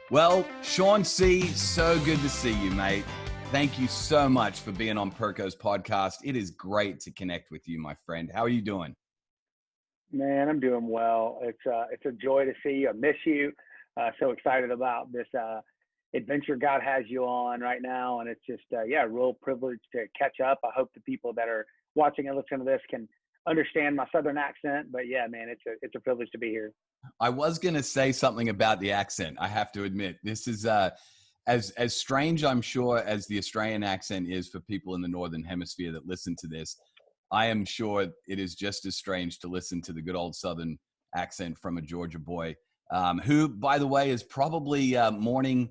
Well, Sean C., so good to see you, mate. Thank you so much for being on Perko's podcast. It is great to connect with you, my friend. How are you doing? Man, I'm doing well. It's a joy to see you. I miss you. So excited about this adventure God has you on right now, and it's just a real privilege to catch up. I hope the people that are watching and listening to this can understand my Southern accent. But yeah, man, it's a privilege to be here. I was going to say something about the accent. I have to admit, this is as strange, I'm sure, as the Australian accent is for people in the Northern Hemisphere that listen to this. I am sure it is just as strange to listen to the good old Southern accent from a Georgia boy, who, by the way, is probably mourning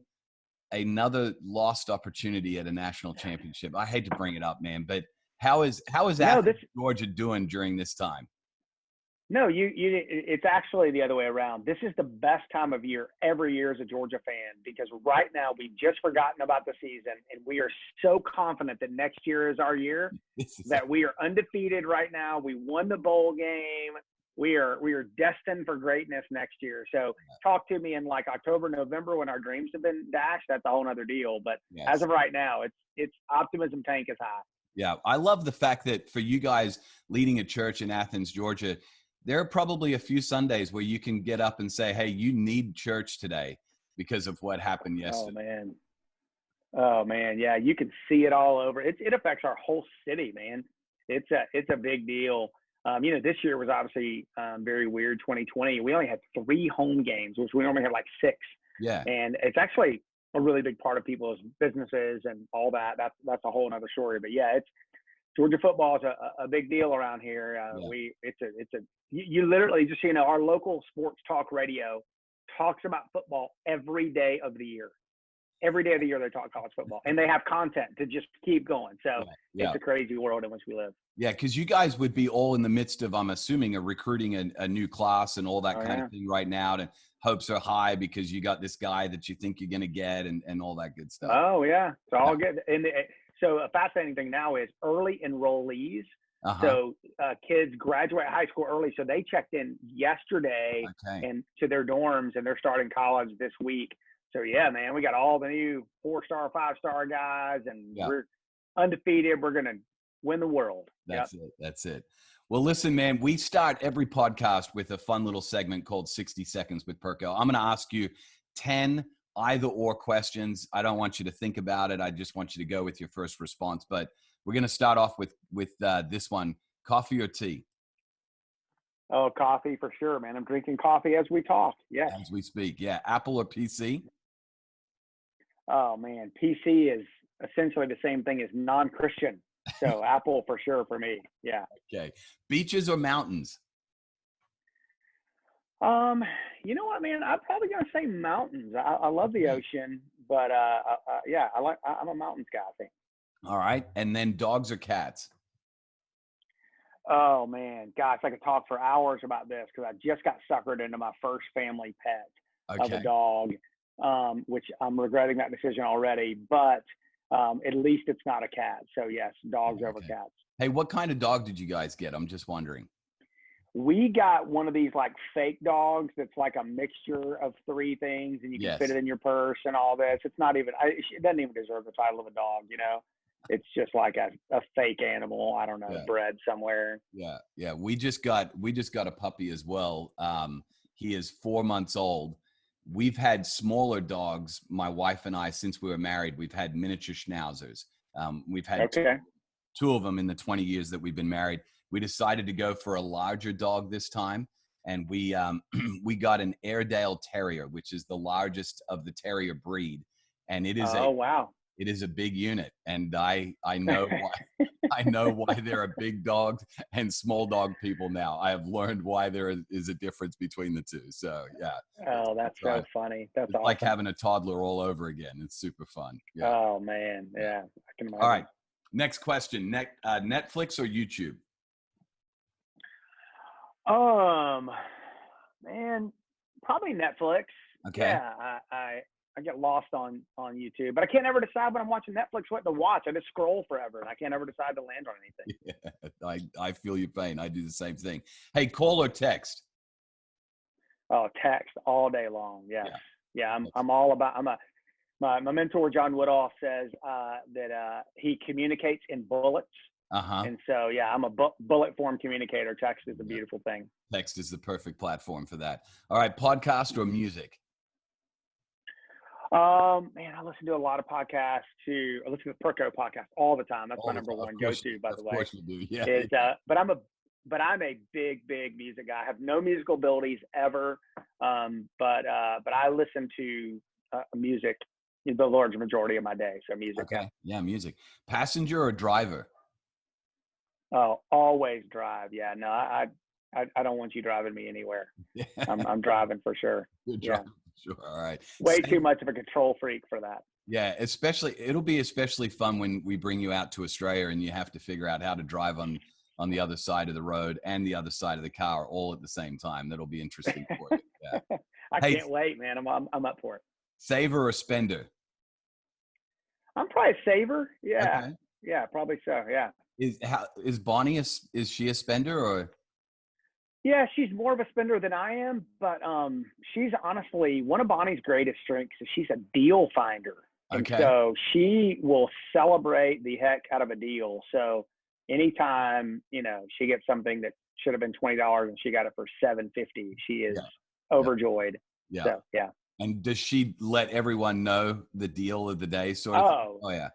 another lost opportunity at a national championship. I hate to bring it up, man, but how is Athens, Georgia doing during this time? No, it's actually the other way around. This is the best time of year every year as a Georgia fan, because right now we've just forgotten about the season, and we are so confident that next year is our year that we are undefeated right now. We won the bowl game. We are destined for greatness next year. So talk to me in like October, November when our dreams have been dashed. That's a whole other deal. But as of right now, it's optimism tank is high. Yeah, I love the fact that for you guys leading a church in Athens, Georgia, there are probably a few Sundays where you can get up and say, hey, you need church today because of what happened yesterday. Oh, man. Yeah, you can see it all over. It affects our whole city, man. It's a big deal. This year was obviously very weird, 2020. We only had 3 home games, which we normally have like 6. Yeah. And it's actually a really big part of people's businesses and all that. That's a whole other story. But, yeah, Georgia football is a big deal around here. You literally just, our local sports talk radio talks about football every day of the year. Every day of the year they talk college football, and they have content to just keep going. So it's a crazy world in which we live. Yeah, because you guys would be all in the midst of, I'm assuming, recruiting a new class and all that kind of thing right now. And hopes are high because you got this guy that you think you're going to get and all that good stuff. Oh, yeah. It's all good. And so a fascinating thing now is early enrollees. So kids graduate high school early. So they checked in yesterday and to their dorms, and they're starting college this week. So, yeah, man, we got all the new 4-star, 5-star guys, and we're undefeated. We're going to win the world. That's it. Well, listen, man, we start every podcast with a fun little segment called 60 Seconds with Perko. I'm going to ask you 10 either or questions. I don't want you to think about it. I just want you to go with your first response. But we're going to start off with this one. Coffee or tea? Oh, coffee for sure, man. I'm drinking coffee as we talk. Yeah. As we speak. Yeah. Apple or PC? Oh, man. PC is essentially the same thing as non-Christian. So Apple for sure for me. Yeah. Okay. Beaches or mountains? You know what, man? I'm probably going to say mountains. I love the ocean, but I'm a mountains guy, I think. All right. And then dogs or cats? Oh, man. Gosh, I could talk for hours about this because I just got suckered into my first family pet of a dog, which I'm regretting that decision already. But at least it's not a cat. So, yes, dogs over cats. Hey, what kind of dog did you guys get? I'm just wondering. We got one of these like fake dogs that's like a mixture of 3 things, and you can fit it in your purse and all this. It's not even, it doesn't even deserve the title of a dog, It's just like a fake animal. I don't know, bred somewhere. Yeah. Yeah. We just got a puppy as well. He is 4 months old. We've had smaller dogs, my wife and I, since we were married. We've had miniature schnauzers. We've had 2 of them in the 20 years that we've been married. We decided to go for a larger dog this time, and we got an Airedale Terrier, which is the largest of the terrier breed, and it is it is a big unit, and I know why. I know why there are big dogs and small dog people now. I have learned why there is a difference between the two. So yeah. Oh, that's so funny. That's awesome. Like having a toddler all over again. It's super fun. Yeah. Oh man, yeah. I can imagine. All right. Next question. Netflix or YouTube? Man, probably Netflix. Okay. Yeah, I get lost on YouTube, but I can't ever decide when I'm watching Netflix what to watch. I just scroll forever, and I can't ever decide to land on anything. Yeah, I feel your pain. I do the same thing. Hey, call or text? Oh, text all day long. Yes. Yeah. I'm all about, my mentor, John Woodall, says that he communicates in bullets. And so, yeah, I'm a bullet form communicator. Text is a beautiful thing. Text is the perfect platform for that. All right. Podcast or music? Man, I listen to a lot of podcasts too. I listen to the Perko podcast all the time. That's my number one go-to, by the way. Of course you do. Yeah. But I'm a big music guy. I have no musical abilities ever. But I listen to music the large majority of my day. So music. Okay. Yeah. Music. Passenger or driver? Oh, always drive. Yeah. No, I don't want you driving me anywhere. Yeah. I'm driving for sure. You're driving. Sure. All right. Way too much of a control freak for that. Yeah. It'll be especially fun when we bring you out to Australia and you have to figure out how to drive on the other side of the road and the other side of the car all at the same time. That'll be interesting for you. Yeah. I can't wait, man. I'm up for it. Saver or spender? I'm probably a saver. Yeah. Okay. Yeah, probably so. Yeah. Is Bonnie is she a spender or? Yeah, she's more of a spender than I am, but she's honestly one of Bonnie's greatest strengths is she's a deal finder. And so she will celebrate the heck out of a deal. So anytime, she gets something that should have been $20 and she got it for $7.50, she is overjoyed. Yeah. So, yeah. And does she let everyone know the deal of the day sort of thing? Oh yeah.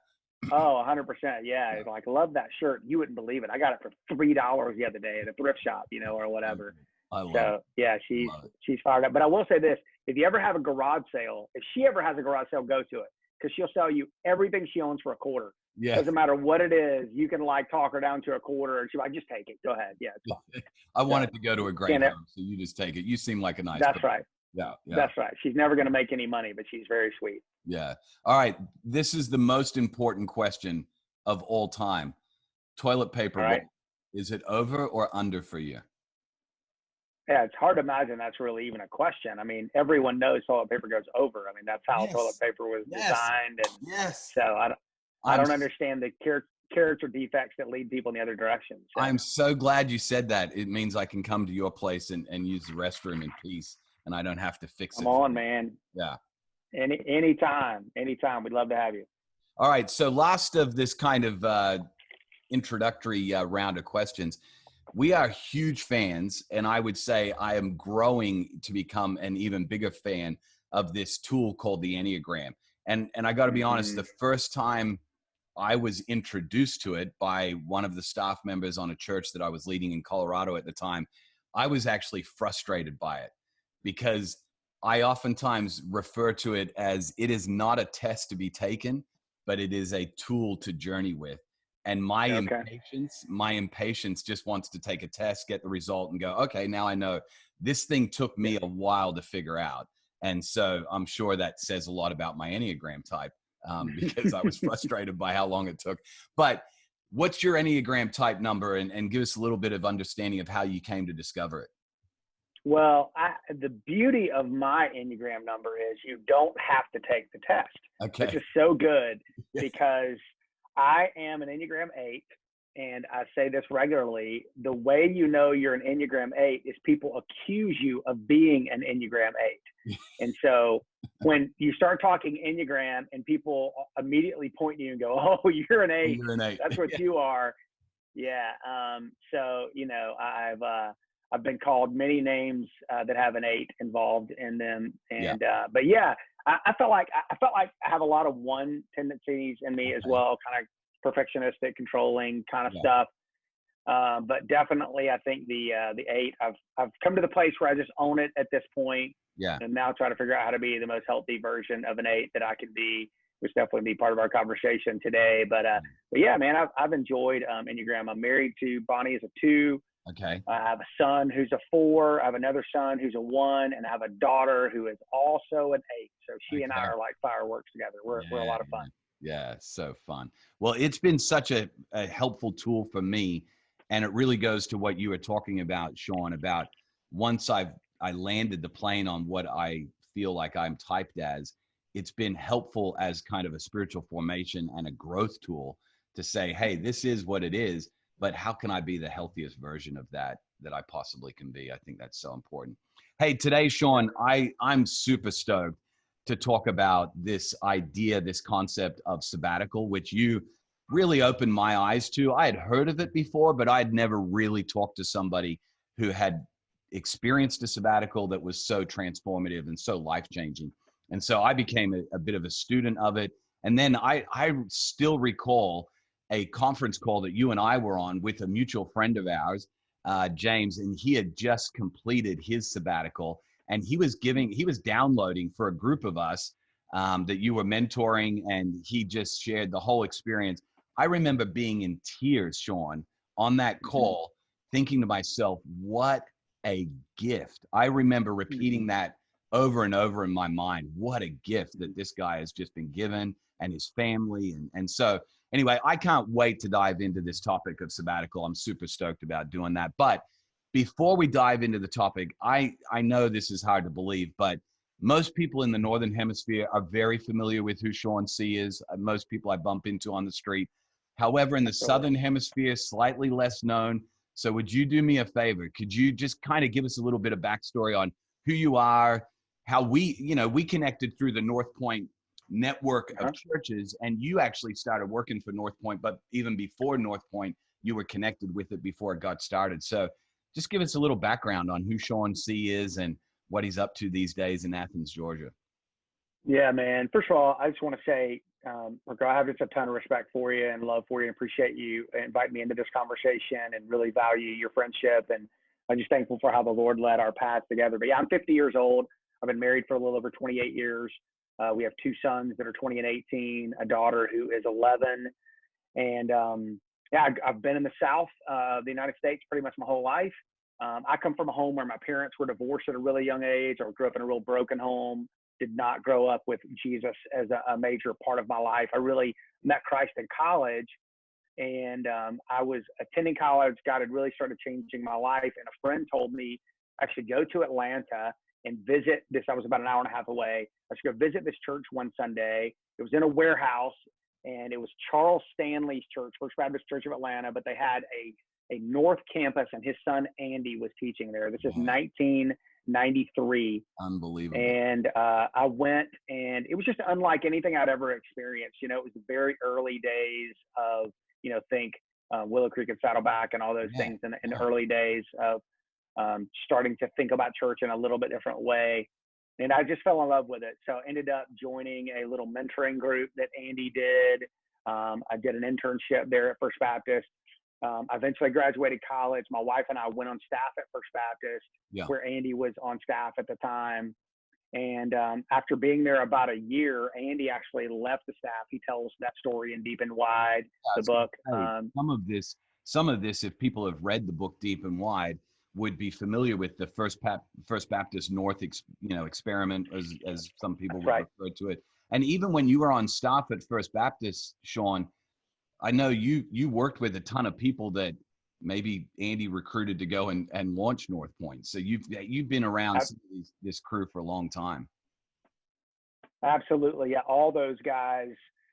Oh, 100%. Yeah. Like, love that shirt. You wouldn't believe it. I got it for $3 the other day at a thrift shop, or whatever. I love it. Yeah, she's fired up. But I will say this, if you ever have a garage sale, if she ever has a garage sale, go to it, because she'll sell you everything she owns for a quarter. Yeah. Doesn't matter what it is. You can talk her down to a quarter and she's like, just take it. Go ahead. Yeah. It's fine. I wanted to go to a great home, so you just take it. You seem like a nice That's person. Right. Yeah. That's right. She's never going to make any money, but she's very sweet. Yeah. All right. This is the most important question of all time. Toilet paper. Right. Is it over or under for you? Yeah, it's hard to imagine that's really even a question. I mean, everyone knows toilet paper goes over. I mean, that's how toilet paper was designed. And so I don't understand the character defects that lead people in the other direction. So. I'm so glad you said that. It means I can come to your place and use the restroom in peace, and I don't have to fix it. Come on, man. Yeah. Anytime. We'd love to have you. All right. So last of this kind of introductory round of questions. We are huge fans, and I would say I am growing to become an even bigger fan of this tool called the Enneagram. And I got to be honest, the first time I was introduced to it by one of the staff members on a church that I was leading in Colorado at the time, I was actually frustrated by it, because I oftentimes refer to it as it is not a test to be taken, but it is a tool to journey with. And my impatience just wants to take a test, get the result, and go, okay, now I know. This thing took me a while to figure out. And so I'm sure that says a lot about my Enneagram type, because I was frustrated by how long it took. But what's your Enneagram type number? And give us a little bit of understanding of how you came to discover it. Well, the beauty of my Enneagram number is you don't have to take the test. Okay. Which is so good, because I am an Enneagram 8, and I say this regularly. The way you know you're an Enneagram 8 is people accuse you of being an Enneagram 8. And so when you start talking Enneagram and people immediately point to you and go, oh, you're an 8. You're an 8. That's what you are. Yeah. So, I've been called many names that have an 8 involved in them. And, but yeah, I felt like I have a lot of 1 tendencies in me as well, kind of perfectionistic, controlling kind of stuff. But definitely, I think the 8. I've come to the place where I just own it at this point. Yeah. And now try to figure out how to be the most healthy version of an 8 that I can be, which definitely be part of our conversation today. But yeah, man, I've enjoyed Enneagram. I'm married to Bonnie as a 2. Okay. I have a son who's a 4. I have another son who's a 1, and I have a daughter who is also an 8. So she and I are like fireworks together. We're a lot of fun. Yeah, so fun. Well, it's been such a helpful tool for me, and it really goes to what you were talking about, Sean, about once I landed the plane on what I feel like I'm typed as, it's been helpful as kind of a spiritual formation and a growth tool to say, hey, this is what it is, but how can I be the healthiest version of that I possibly can be? I think that's so important. Hey, today, Sean, I'm super stoked. to talk about this idea, this concept of sabbatical, which you really opened my eyes to. I had heard of it before, but I'd never really talked to somebody who had experienced a sabbatical that was so transformative and so life-changing. And so I became a bit of a student of it. And then I still recall a conference call that you and I were on with a mutual friend of ours, James, and he had just completed his sabbatical, and he was downloading for a group of us that you were mentoring, and he just shared the whole experience. I remember being in tears, Sean, on that call, thinking to myself, what a gift. I remember repeating that over and over in my mind. What a gift that this guy has just been given, and his family. And so anyway, I can't wait to dive into this topic of sabbatical. I'm super stoked about doing that. But before we dive into the topic, I know this is hard to believe, but most people in the Northern Hemisphere are very familiar with who Sean Seay is. Most people I bump into on the street. However, in the Southern Hemisphere, slightly less known. So would you do me a favor? Could you just kind of give us a little bit of backstory on who you are, how we connected through the North Point network of churches, and you actually started working for North Point, but even before North Point, you were connected with it before it got started. So just give us a little background on who Sean Seay is and what he's up to these days in Athens, Georgia. Yeah, man. First of all, I just want to say, Perko, I have just a ton of respect for you and love for you, and appreciate you inviting me into this conversation, and really value your friendship. And I'm just thankful for how the Lord led our paths together. But yeah, I'm 50 years old. I've been married for a little over 28 years. We have two sons that are 20 and 18, a daughter who is 11. And yeah, I've been in the South of the United States pretty much my whole life. I come from a home where my parents were divorced at a really young age, or grew up in a real broken home. Did not grow up with Jesus as a major part of my life. I really met Christ in college, and I was attending college. God had really started changing my life, and a friend told me I should go to Atlanta and visit this. I was about an hour and a half away. I should go visit this church one Sunday. It was in a warehouse, and it was Charles Stanley's church, First Baptist Church of Atlanta, but they had a North campus, and his son Andy was teaching there. This is 1993. Unbelievable. And I went, and it was just unlike anything I'd ever experienced. You know, it was the very early days of, think Willow Creek and Saddleback and all those things in the early days of starting to think about church in a little bit different way. And I just fell in love with it. So I ended up joining a little mentoring group that Andy did. I did an internship there at First Baptist. I eventually graduated college. My wife and I went on staff at First Baptist, where Andy was on staff at the time. And after being there about a year, Andy actually left the staff. He tells that story in Deep and Wide, the book. Some of this, if people have read the book Deep and Wide, would be familiar with the First Baptist North, experiment, as some people would refer to it. And even when you were on staff at First Baptist, Sean, I know you worked with a ton of people that maybe Andy recruited to go and launch North Point. So you've been around this crew for a long time. Absolutely. Yeah. All those guys,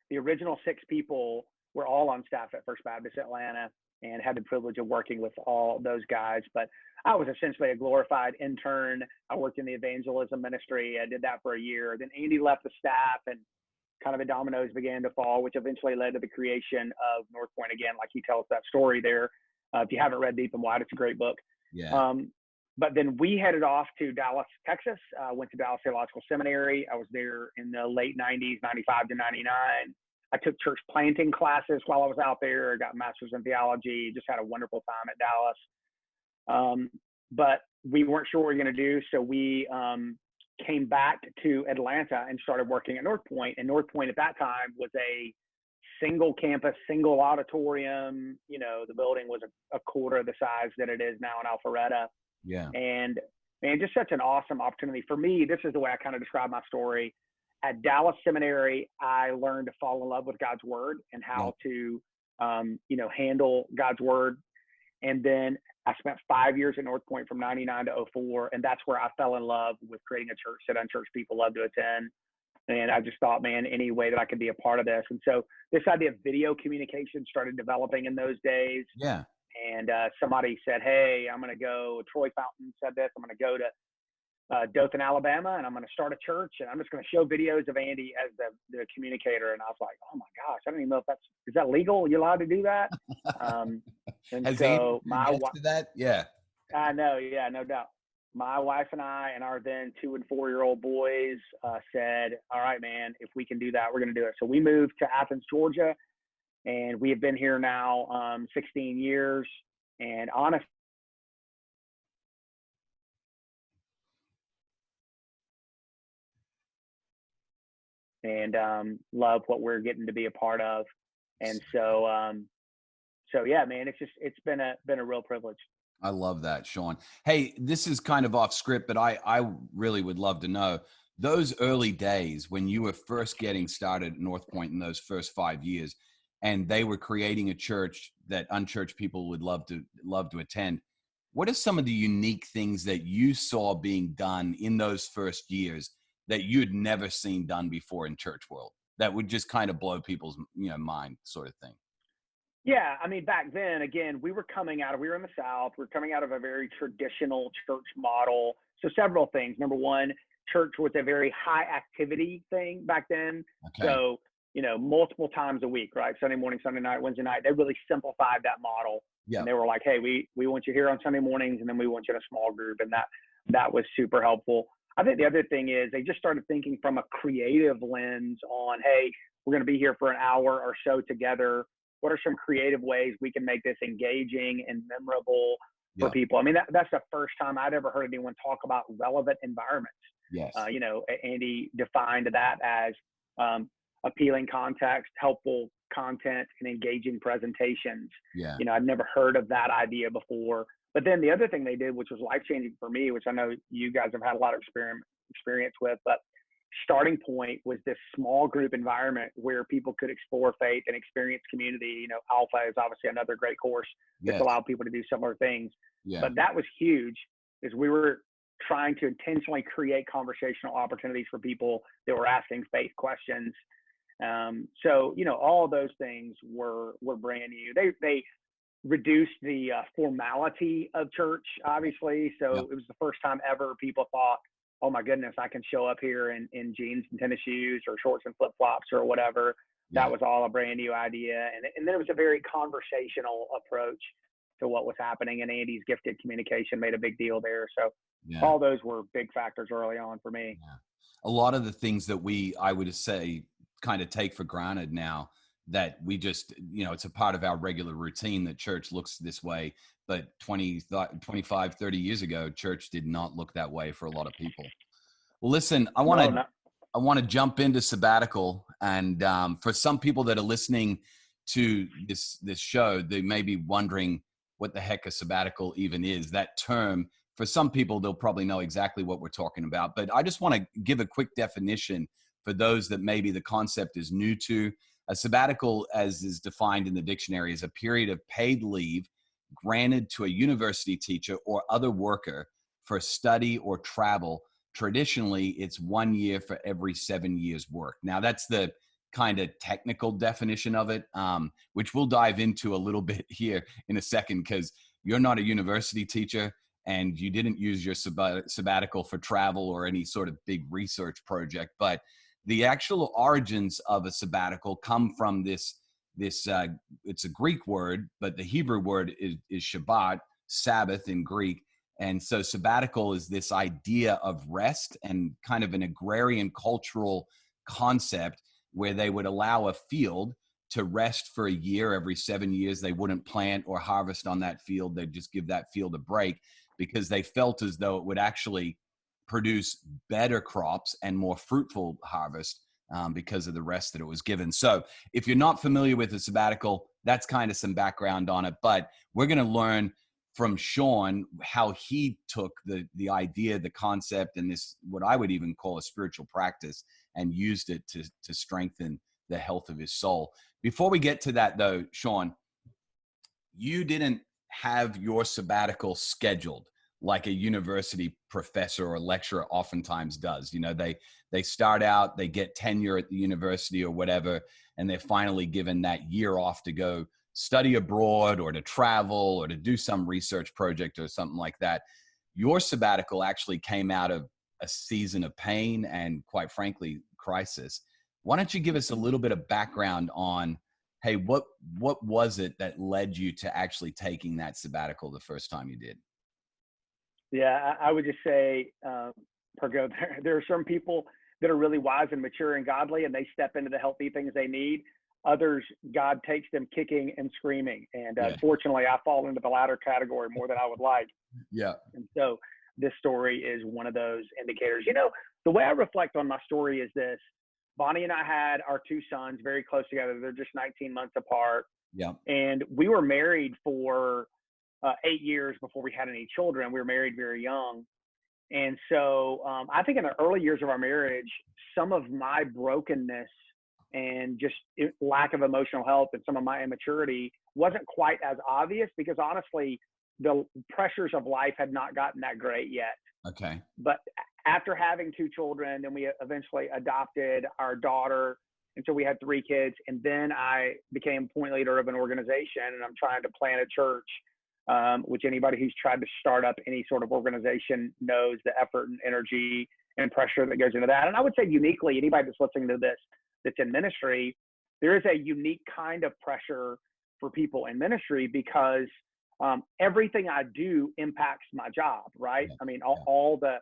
the original 6 people, were all on staff at First Baptist Atlanta, and had the privilege of working with all those guys. But I was essentially a glorified intern. I worked in the evangelism ministry. I did that for a year. Then Andy left the staff, and kind of the dominoes began to fall, which eventually led to the creation of North Point again, like he tells that story there. If you haven't read Deep and Wide, it's a great book. Yeah. But then we headed off to Dallas, Texas. Went to Dallas Theological Seminary. I was there in the late 90s, 95 to 99. I took church planting classes while I was out there. I got a master's in theology. Just had a wonderful time at Dallas. But we weren't sure what we were going to do. So we came back to Atlanta and started working at North Point. And North Point at that time was a single campus, single auditorium. The building was a quarter of the size that it is now in Alpharetta. Yeah. And man, just such an awesome opportunity. For me, this is the way I kind of describe my story. At Dallas Seminary, I learned to fall in love with God's word and how to, handle God's word. And then I spent 5 years at North Point from 99 to 04. And that's where I fell in love with creating a church that unchurched people love to attend. And I just thought, man, any way that I could be a part of this. And so this idea of video communication started developing in those days. 'Yeah. And somebody said, hey, I'm going to go, Troy Fountain said this, I'm going to go to Dothan, Alabama, and I'm going to start a church, and I'm just going to show videos of Andy as the communicator. And I was like, oh my gosh, I don't even know if is that legal? Are you allowed to do that? And Has so Andy said yes to that? Yeah. I know, yeah, no doubt. My wife and I and our then 2 and 4-year-old boys said, all right, man, if we can do that, we're going to do it. So we moved to Athens, Georgia, and we have been here now 16 years. And honestly, and love what we're getting to be a part of. And so yeah, man, it's been a real privilege. I love that, Sean. Hey, this is kind of off script, but I really would love to know those early days when you were first getting started at North Point in those first 5 years, and they were creating a church that unchurched people would love to attend. What are some of the unique things that you saw being done in those first years that you had never seen done before in church world that would just kind of blow people's mind, sort of thing? Yeah, I mean, back then, again, we were in the South. We were coming out of a very traditional church model. So several things. Number one, church was a very high activity thing back then. Okay. So, multiple times a week, right? Sunday morning, Sunday night, Wednesday night. They really simplified that model. Yeah. And they were like, hey, we want you here on Sunday mornings, and then we want you in a small group. And that was super helpful. I think the other thing is they just started thinking from a creative lens on, hey, we're going to be here for an hour or so together. What are some creative ways we can make this engaging and memorable for people? I mean, that's the first time I'd ever heard anyone talk about relevant environments. Yes. Andy defined that as appealing context, helpful content, and engaging presentations. Yeah. I'd never heard of that idea before. But then the other thing they did, which was life-changing for me, which I know you guys have had a lot of experience with, but starting point was this small group environment where people could explore faith and experience community. Alpha is obviously another great course that's allowed people to do similar things. Yeah. But that was huge, is we were trying to intentionally create conversational opportunities for people that were asking faith questions. So, all those things were brand new. They reduced the formality of church, obviously. So It was the first time ever people thought, oh my goodness, I can show up here in jeans and tennis shoes or shorts and flip-flops or whatever. That was all a brand new idea. And then it was a very conversational approach to what was happening. And Andy's gifted communication made a big deal there. So all those were big factors early on for me. Yeah. A lot of the things that I would say, kind of take for granted now, that we just, it's a part of our regular routine that church looks this way. But 25, 30 years ago, church did not look that way for a lot of people. Well, listen, I want to jump into sabbatical. And for some people that are listening to this show, they may be wondering what the heck a sabbatical even is. That term, for some people, they'll probably know exactly what we're talking about. But I just want to give a quick definition for those that maybe the concept is new to. A sabbatical, as is defined in the dictionary, is a period of paid leave granted to a university teacher or other worker for study or travel. Traditionally, it's 1 year for every 7 years' work. Now, that's the kind of technical definition of it, which we'll dive into a little bit here in a second, because you're not a university teacher and you didn't use your sabbatical for travel or any sort of big research project. But the actual origins of a sabbatical come from this it's a Greek word, but the Hebrew word is Shabbat, Sabbath in Greek. And so sabbatical is this idea of rest and kind of an agrarian cultural concept where they would allow a field to rest for a year. Every 7 years, they wouldn't plant or harvest on that field. They'd just give that field a break because they felt as though it would actually produce better crops and more fruitful harvest because of the rest that it was given. So if you're not familiar with the sabbatical, that's kind of some background on it. But we're going to learn from Sean how he took the idea, the concept, and this, what I would even call a spiritual practice, and used it to strengthen the health of his soul. Before we get to that, though, Sean, you didn't have your sabbatical scheduled like a university professor or lecturer oftentimes does. They start out, they get tenure at the university or whatever, and they're finally given that year off to go study abroad or to travel or to do some research project or something like that. Your sabbatical actually came out of a season of pain and, quite frankly, crisis. Why don't you give us a little bit of background on, hey, what was it that led you to actually taking that sabbatical the first time you did? Yeah, I would just say, Perko, there are some people that are really wise and mature and godly, and they step into the healthy things they need. Others, God takes them kicking and screaming. And Yeah. unfortunately, I fall into the latter category more than I would like. Yeah. And so this story is one of those indicators. You know, the way I reflect on my story is this. Bonnie and I had our two sons very close together. They're just 19 months apart. Yeah. And we were married for 8 years before we had any children. We were married very young. And so I think in the early years of our marriage, some of my brokenness and just lack of emotional health and some of my immaturity wasn't quite as obvious because honestly, the pressures of life had not gotten that great yet. Okay. But after having two children, then we eventually adopted our daughter. And so we had 3 kids. And then I became point leader of an organization, and I'm trying to plant a church, which anybody who's tried to start up any sort of organization knows the effort and energy and pressure that goes into that. And I would say uniquely, anybody that's listening to this that's in ministry, there is a unique kind of pressure for people in ministry because everything I do impacts my job, right? I mean, all the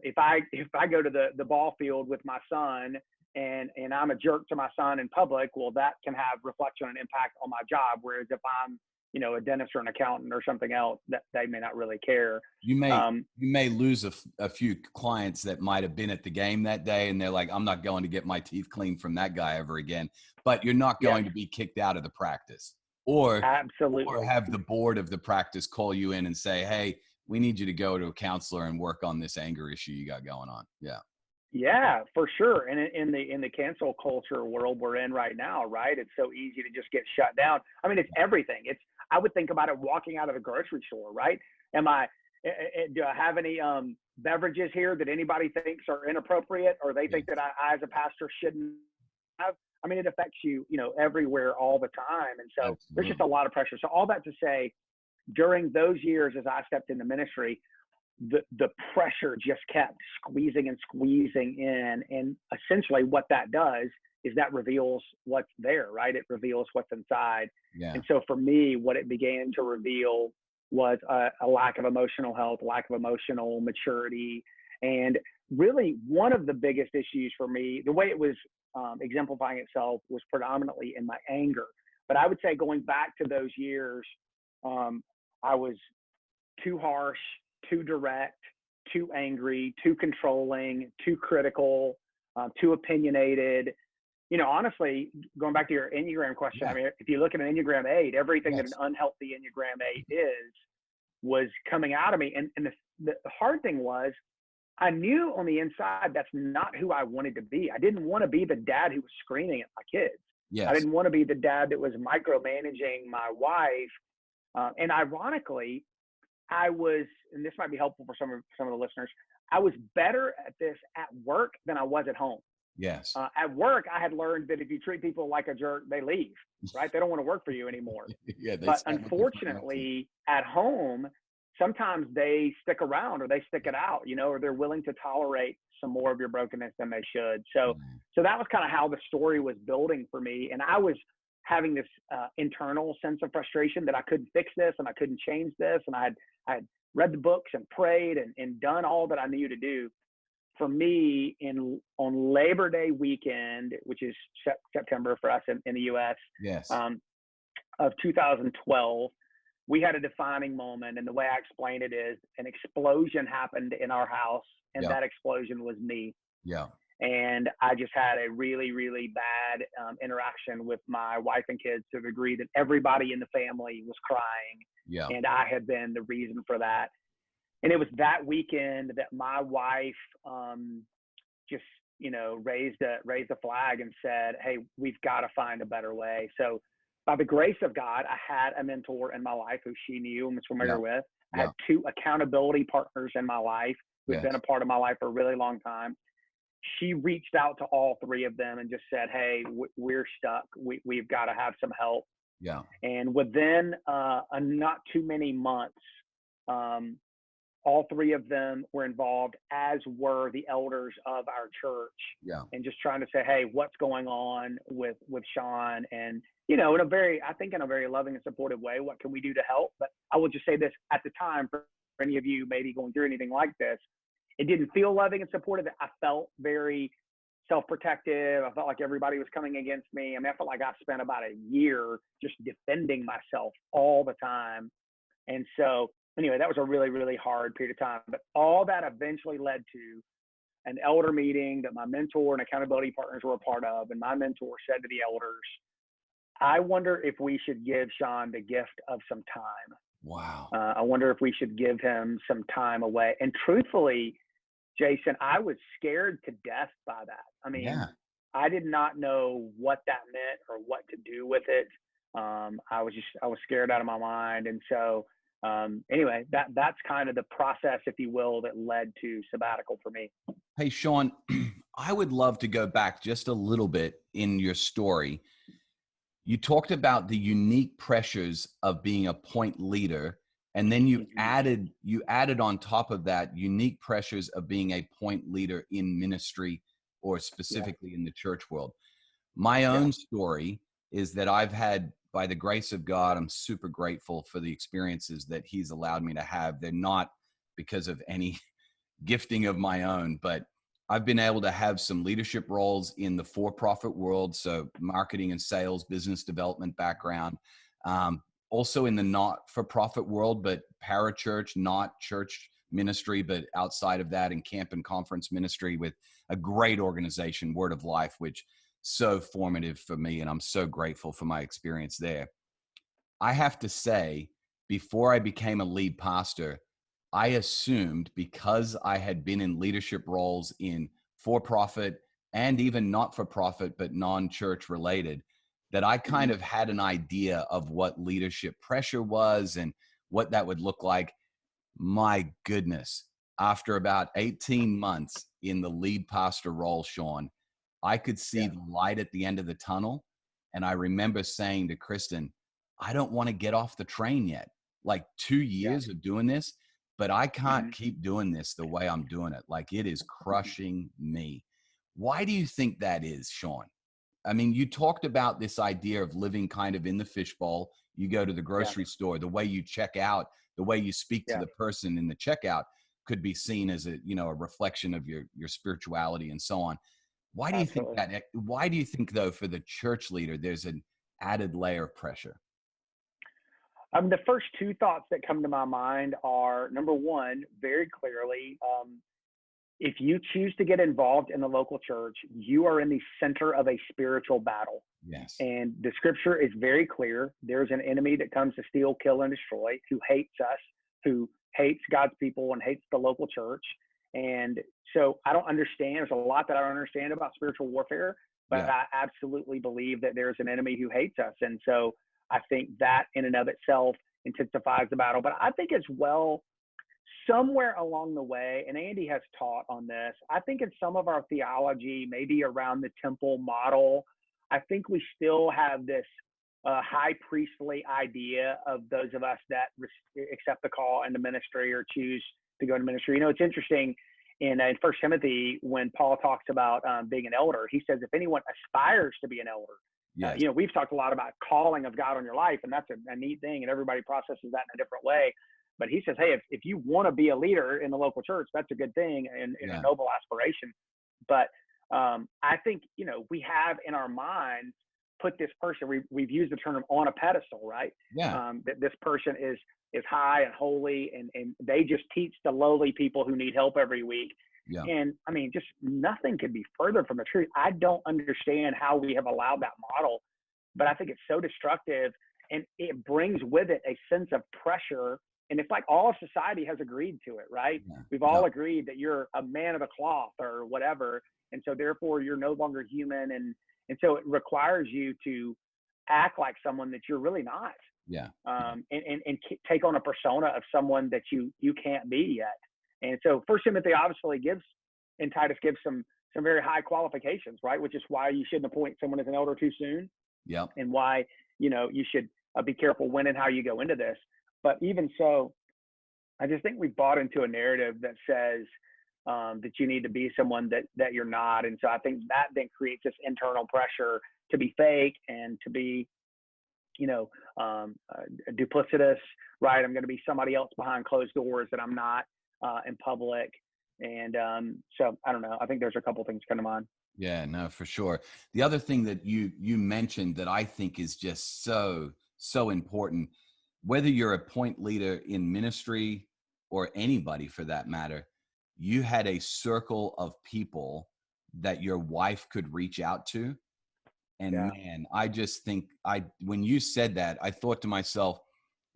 if I go to the ball field with my son and I'm a jerk to my son in public, well, that can have reflection and impact on my job. Whereas if I'm, you know, a dentist or an accountant or something else, that they may not really care. You may lose a few clients that might have been at the game that day, and they're like, I'm not going to get my teeth cleaned from that guy ever again. But you're not going to be kicked out of the practice, or have the board of the practice call you in and say, hey, we need you to go to a counselor and work on this anger issue you got going on. Yeah. Yeah, for sure. And in the cancel culture world we're in right now, right? It's so easy to just get shut down. I mean, it's everything. I would think about it walking out of the grocery store, right? Do I have any beverages here that anybody thinks are inappropriate, or they think that I as a pastor shouldn't have? I mean, it affects you, you know, everywhere all the time. And so there's just a lot of pressure. So all that to say, during those years as I stepped into ministry, the pressure just kept squeezing and squeezing in. And essentially what that does is that reveals what's there, right? It reveals what's inside. Yeah. And so for me, what it began to reveal was a lack of emotional health, lack of emotional maturity. And really one of the biggest issues for me, the way it was exemplifying itself was predominantly in my anger. But I would say going back to those years, I was too harsh, too direct, too angry, too controlling, too critical, too opinionated. You know, honestly, going back to your Enneagram question, I mean, if you look at an Enneagram 8, everything that an unhealthy Enneagram 8 was coming out of me. And the hard thing was, I knew on the inside that's not who I wanted to be. I didn't want to be the dad who was screaming at my kids. Yes. I didn't want to be the dad that was micromanaging my wife. And ironically, I was, and this might be helpful for some of the listeners, I was better at this at work than I was at home. Yes. At work, I had learned that if you treat people like a jerk, they leave, right? They don't want to work for you anymore. But unfortunately, at home, sometimes they stick around or they stick it out, you know, or they're willing to tolerate some more of your brokenness than they should. So that was kind of how the story was building for me. And I was having this internal sense of frustration that I couldn't fix this and I couldn't change this. And I had read the books and prayed and done all that I knew to do. For me, on Labor Day weekend, which is September for us in the U.S., of 2012, we had a defining moment. And the way I explain it is an explosion happened in our house, and that explosion was me. Yeah. And I just had a really, really bad interaction with my wife and kids to the degree that everybody in the family was crying. Yeah. And I had been the reason for that. And it was that weekend that my wife just, you know, raised a flag and said, hey, we've got to find a better way. So by the grace of God, I had a mentor in my life who she knew and was familiar with. I had 2 accountability partners in my life who had been a part of my life for a really long time. She reached out to all 3 of them and just said, hey, we're stuck. We've got to have some help. Yeah. And within not too many months, all three of them were involved, as were the elders of our church. Yeah. And just trying to say, hey, what's going on with Sean? And, in a very loving and supportive way, what can we do to help? But I will just say this, at the time, for any of you maybe going through anything like this, it didn't feel loving and supportive. I felt very self-protective. I felt like everybody was coming against me. I mean, I felt like I spent about a year just defending myself all the time. And so anyway, that was a really, really hard period of time. But all that eventually led to an elder meeting that my mentor and accountability partners were a part of. And my mentor said to the elders, I wonder if we should give Sean the gift of some time. Wow. I wonder if we should give him some time away. And truthfully, Jason, I was scared to death by that. I mean, Yeah. I did not know what that meant or what to do with it. I was scared out of my mind. And so anyway, that's kind of the process, if you will, that led to sabbatical for me. Hey, Sean, I would love to go back just a little bit in your story. You talked about the unique pressures of being a point leader, and then you added on top of that unique pressures of being a point leader in ministry, or specifically in the church world. My own story is that I've had, by the grace of God, I'm super grateful for the experiences that he's allowed me to have. They're not because of any gifting of my own, but I've been able to have some leadership roles in the for-profit world. So marketing and sales, business development background, also in the not-for-profit world, but parachurch, not church ministry, but outside of that in camp and conference ministry with a great organization, Word of Life, which so formative for me. And I'm so grateful for my experience there. I have to say, before I became a lead pastor, I assumed, because I had been in leadership roles in for-profit and even not-for-profit, but non-church related, that I kind of had an idea of what leadership pressure was and what that would look like. My goodness, after about 18 months in the lead pastor role, Sean, I could see the light at the end of the tunnel. And I remember saying to Kristen, I don't want to get off the train yet. Like 2 years of doing this, but I can't keep doing this the way I'm doing it. Like, it is crushing me. Why do you think that is, Sean? I mean, you talked about this idea of living kind of in the fishbowl. You go to the grocery store, the way you check out, the way you speak to the person in the checkout could be seen as a reflection of your spirituality and so on. Why do you think that? Why do you think, though, for the church leader, there's an added layer of pressure? The first two thoughts that come to my mind are, number one, very clearly, if you choose to get involved in the local church, you are in the center of a spiritual battle. Yes. And the scripture is very clear. There's an enemy that comes to steal, kill, and destroy, who hates us, who hates God's people and hates the local church. And so I don't understand. There's a lot that I don't understand about spiritual warfare, but I absolutely believe that there's an enemy who hates us. And so I think that in and of itself intensifies the battle. But I think as well, somewhere along the way, and Andy has taught on this, I think in some of our theology, maybe around the temple model, I think we still have this high priestly idea of those of us that accept the call into ministry or choose to go into ministry. It's interesting in 1 Timothy, when Paul talks about being an elder, he says, if anyone aspires to be an elder, we've talked a lot about calling of God on your life, and that's a neat thing, and everybody processes that in a different way. But he says, hey, if you want to be a leader in the local church, that's a good thing and a noble aspiration. But I think, we have in our minds put this person, we've used the term on a pedestal, right? Yeah. That this person is high and holy, and they just teach the lowly people who need help every week. Yeah. And I mean, just nothing could be further from the truth. I don't understand how we have allowed that model, but I think it's so destructive, and it brings with it a sense of pressure. And it's like all of society has agreed to it, right? Yeah. We've all agreed that you're a man of the cloth or whatever. And so therefore you're no longer human. And so it requires you to act like someone that you're really not. Yeah. And take on a persona of someone that you can't be yet. And so 1 Timothy obviously Titus gives some very high qualifications, right? Which is why you shouldn't appoint someone as an elder too soon. Yeah. And why, you should be careful when and how you go into this. But even so, I just think we bought into a narrative that says that you need to be someone that you're not. And so I think that then creates this internal pressure to be fake and to be, duplicitous, right? I'm going to be somebody else behind closed doors that I'm not in public. And so I don't know. I think there's a couple things come to mind. Yeah, no, for sure. The other thing that you mentioned that I think is just so important, whether you're a point leader in ministry or anybody for that matter, you had a circle of people that your wife could reach out to. And Yeah. man, I just think when you said that, I thought to myself,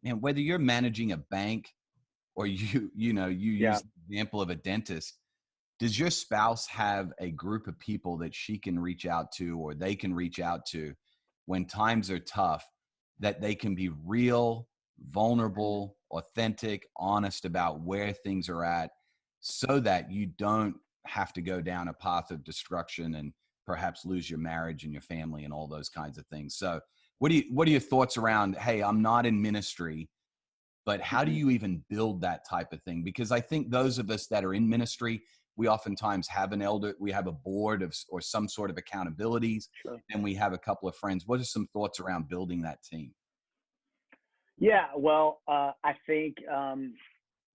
man, whether you're managing a bank or you Yeah. use the example of a dentist, does your spouse have a group of people that she can reach out to or they can reach out to when times are tough, that they can be real, vulnerable, authentic, honest about where things are at, so that you don't have to go down a path of destruction and perhaps lose your marriage and your family and all those kinds of things? So what are your thoughts around, hey, I'm not in ministry, but how do Mhm. you even build that type of thing? Because I think those of us that are in ministry, we oftentimes have an elder, we have a board of, or some sort of accountabilities, Sure. and we have a couple of friends. What are some thoughts around building that team? Yeah. Well, I think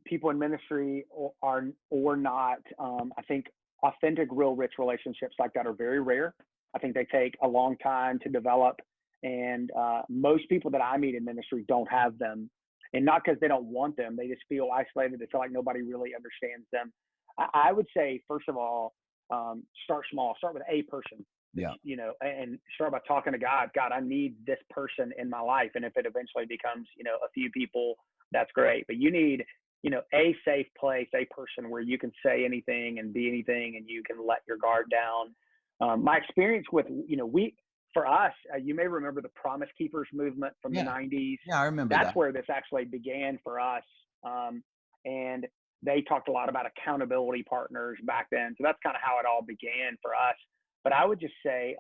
people in ministry or not, I think authentic, real, rich relationships like that are very rare. I think they take a long time to develop, and most people that I meet in ministry don't have them, and not because they don't want them. They just feel isolated. They feel like nobody really understands them. I would say, first of all, start small. Start with a person. Yeah. And start by talking to God. God, I need this person in my life, and if it eventually becomes, a few people, that's great. But you need, a safe place, a person where you can say anything and be anything, and you can let your guard down. My experience with, for us, you may remember the Promise Keepers movement from the Yeah. 90s. Yeah. I remember That's that. where this actually began for us. And they talked a lot about accountability partners back then. So that's kind of how it all began for us. But I would just say,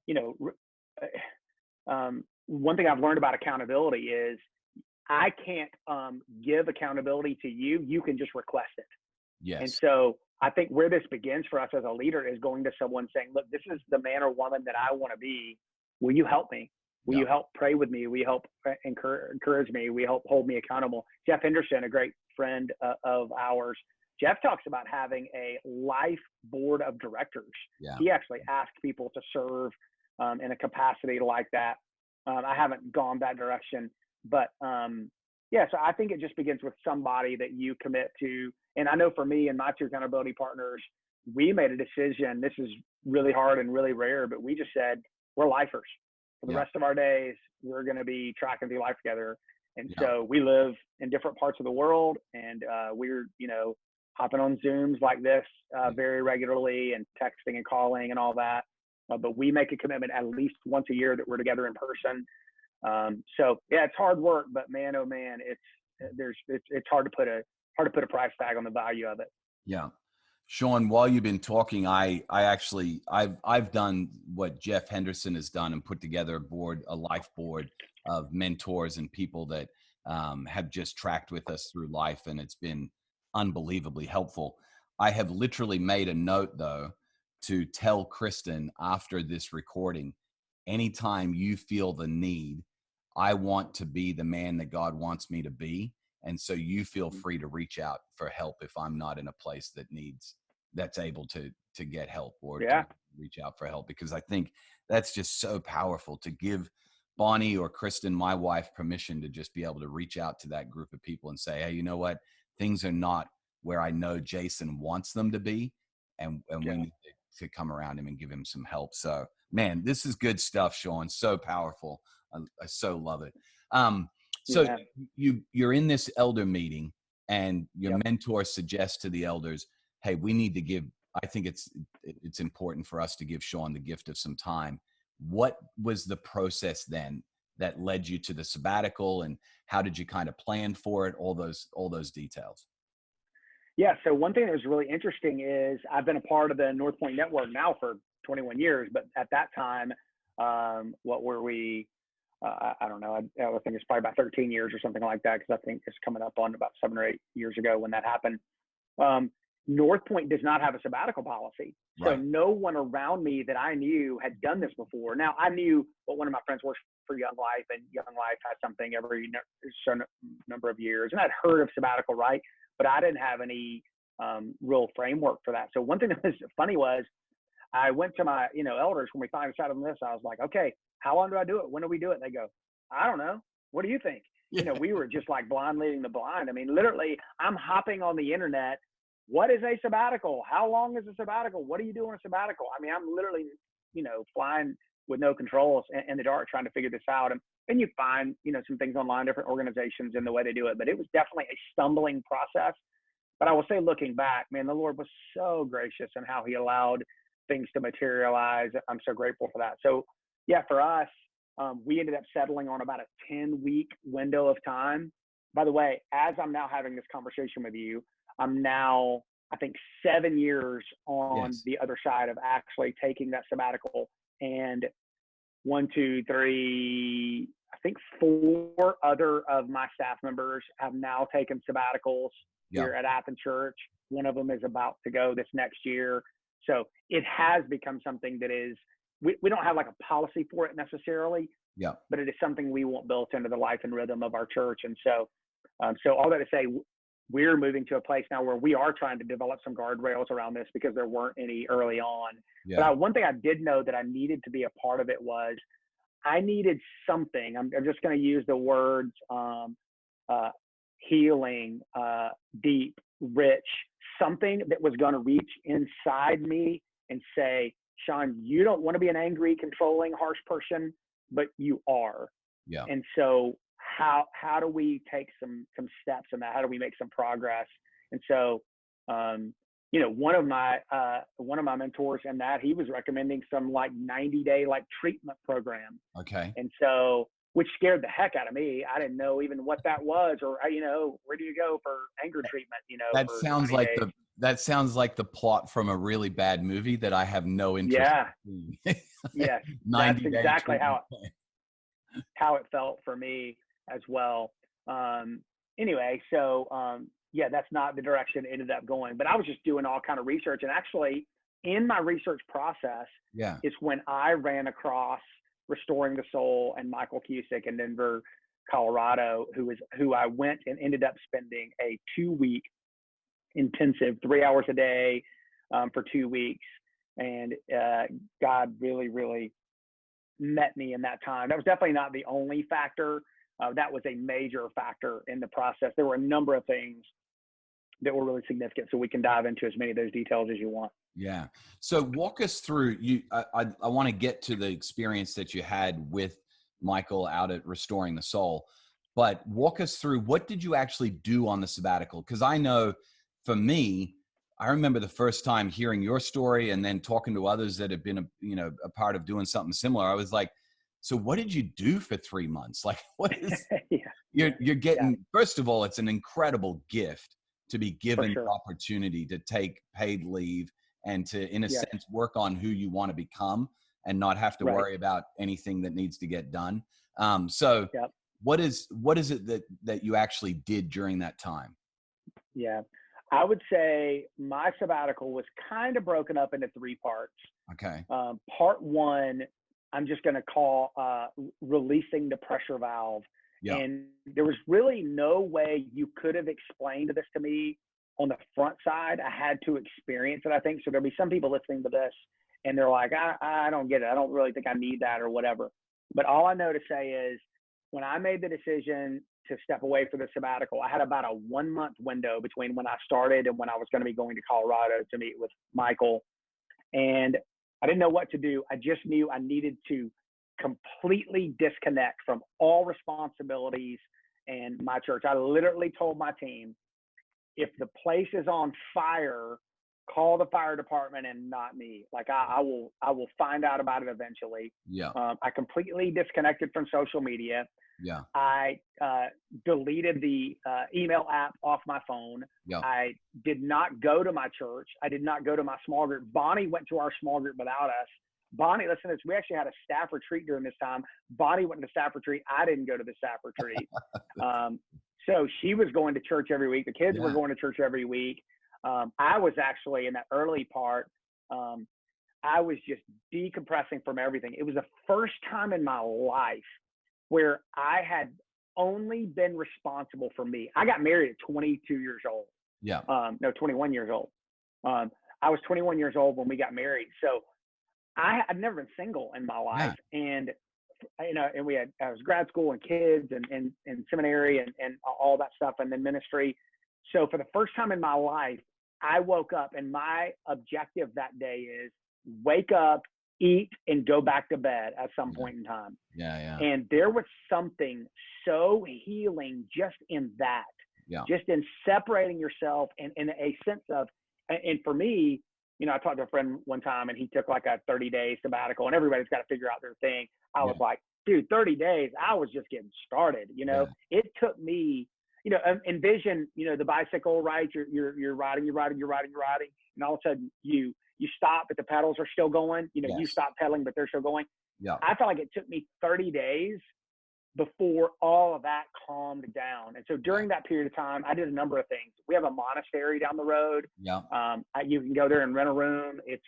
you know, one thing I've learned about accountability is I can't give accountability to you. You can just request it. And Yes. so I think where this begins for us as a leader is going to someone saying, look, this is the man or woman that I want to be. Will you help me? Will Yeah. you help pray with me? Will you help encourage me? Will you help hold me accountable? Jeff Henderson, a great friend of ours, Jeff talks about having a life board of directors. Yeah. He actually asked people to serve in a capacity like that. I haven't gone that direction, but yeah, so I think it just begins with somebody that you commit to. And I know for me and my two accountability partners, we made a decision. This is really hard and really rare, but we just said, we're lifers. For the Yeah. rest of our days, we're going to be tracking through life together. And Yeah. so we live in different parts of the world, and we're, hopping on Zooms like this very regularly and texting and calling and all that. But we make a commitment at least once a year that we're together in person. So yeah, it's hard work, but man, oh man, it's hard to put a price tag on the value of it. Yeah. Sean, while you've been talking, I've done what Jeff Henderson has done and put together a life board of mentors and people that have just tracked with us through life, and it's been unbelievably helpful. I have literally made a note, though, to tell Kristen after this recording, anytime you feel the need, I want to be the man that God wants me to be. And so you feel free to reach out for help if I'm not in a place that's able to get help or Yeah. to reach out for help, because I think that's just so powerful to give Bonnie or Kristen, my wife, permission to just be able to reach out to that group of people and say, hey, you know what? Things are not where I know Jason wants them to be. And we need to come around him and give him some help. So man, this is good stuff, Sean. So powerful. I so love it. So Yeah. you're in this elder meeting and your Yep. mentor suggests to the elders, hey, we need to give, I think it's important for us to give Sean the gift of some time. What was the process then that led you to the sabbatical, and how did you kind of plan for it? All those details. Yeah. So one thing that was really interesting is I've been a part of the North Point Network now for 21 years, but at that time, what were we? I don't know. I think it's probably about 13 years or something like that, because I think it's coming up on about 7 or 8 years ago when that happened. North Point does not have a sabbatical policy. So Right. no one around me that I knew had done this before. Now, I knew, but one of my friends works for Young Life, and Young Life has something every certain number of years. And I'd heard of sabbatical, right? But I didn't have any real framework for that. So one thing that was funny was I went to my, elders when we finally decided on this. I was like, okay, how long do I do it? When do we do it? And they go, I don't know. What do you think? Yeah. We were just like blind leading the blind. I mean, literally, I'm hopping on the internet. What is a sabbatical? How long is a sabbatical? What do you do on a sabbatical? I mean, I'm literally, flying with no controls in the dark trying to figure this out. And you find, some things online, different organizations and the way they do it. But it was definitely a stumbling process. But I will say, looking back, man, the Lord was so gracious in how he allowed things to materialize. I'm so grateful for that. So, yeah, for us, we ended up settling on about a 10-week window of time. By the way, as I'm now having this conversation with you, I'm now, I think, 7 years on Yes. the other side of actually taking that sabbatical. And 1, 2, 3, I think 4 other of my staff members have now taken sabbaticals here at Athens Church. One of them is about to go this next year. So it has become something that is, we don't have like a policy for it necessarily, but it is something we want built into the life and rhythm of our church. And so, all that to say, we're moving to a place now where we are trying to develop some guardrails around this because there weren't any early on. But one thing I did know that I needed to be a part of it was I needed something. I'm just going to use the words healing, deep, rich, something that was going to reach inside me and say, Sean, you don't want to be an angry, controlling, harsh person, but you are. Yeah. And so how do we take some steps in that? How do we make some progress? And so, one of my mentors in that, he was recommending some like 90-day like treatment program. Okay. And so, which scared the heck out of me. I didn't know even what that was, or where do you go for anger treatment? That for sounds 90 like days. that sounds like the plot from a really bad movie that I have no interest in. Yeah. That's exactly how it felt for me as well. Anyway, so that's not the direction it ended up going. But I was just doing all kind of research, and actually, in my research process, is when I ran across Restoring the Soul and Michael Cusick in Denver, Colorado, who I went and ended up spending a 2-week intensive, 3 hours a day for 2 weeks. And God really, really met me in that time. That was definitely not the only factor. That was a major factor in the process. There were a number of things that were really significant. So we can dive into as many of those details as you want. Yeah. So walk us through, I want to get to the experience that you had with Michael out at Restoring the Soul, but walk us through, what did you actually do on the sabbatical? Because I know for me, I remember the first time hearing your story and then talking to others that have been a part of doing something similar. I was like, so what did you do for 3 months? Like, what is you're getting, first of all, it's an incredible gift to be given the opportunity to take paid leave and to, in a sense, work on who you want to become and not have to worry about anything that needs to get done. What is it that you actually did during that time? Yeah, I would say my sabbatical was kind of broken up into 3 parts. Okay. Part 1, I'm just going to call releasing the pressure valve. Yeah. And there was really no way you could have explained this to me on the front side. I had to experience it, I think. So there'll be some people listening to this and they're like, I don't get it. I don't really think I need that or whatever. But all I know to say is when I made the decision to step away for the sabbatical, I had about a 1-month window between when I started and when I was going to be going to Colorado to meet with Michael. And I didn't know what to do. I just knew I needed to completely disconnect from all responsibilities and my church. I literally told my team, if the place is on fire, call the fire department and not me. Like I will find out about it eventually. Yeah. I completely disconnected from social media. Yeah. I deleted the email app off my phone. Yeah. I did not go to my church. I did not go to my small group. Bonnie went to our small group without us. Bonnie, listen to this. We actually had a staff retreat during this time. Bonnie went to the staff retreat. I didn't go to the staff retreat. So she was going to church every week. The kids were going to church every week. I was actually in that early part. I was just decompressing from everything. It was the first time in my life where I had only been responsible for me. I got married at 22 years old. Yeah. 21 years old. I was 21 years old when we got married. So I've never been single in my life. Yeah. And, and I was grad school and kids and seminary and all that stuff, and then ministry. So for the first time in my life, I woke up, and my objective that day is wake up, eat, and go back to bed at some point in time. Yeah. And there was something so healing just in that, just in separating yourself and in a sense of, and for me, I talked to a friend one time and he took like a 30-day sabbatical, and everybody's got to figure out their thing. I was like, dude, 30 days, I was just getting started. It took me, envision, the bicycle, right? You're riding, and all of a sudden you stop, but the pedals are still going. You stop pedaling, but they're still going. Yeah. I felt like it took me 30 days before all of that calmed down. And so during that period of time, I did a number of things. We have a monastery down the road. Yeah. You can go there and rent a room. It's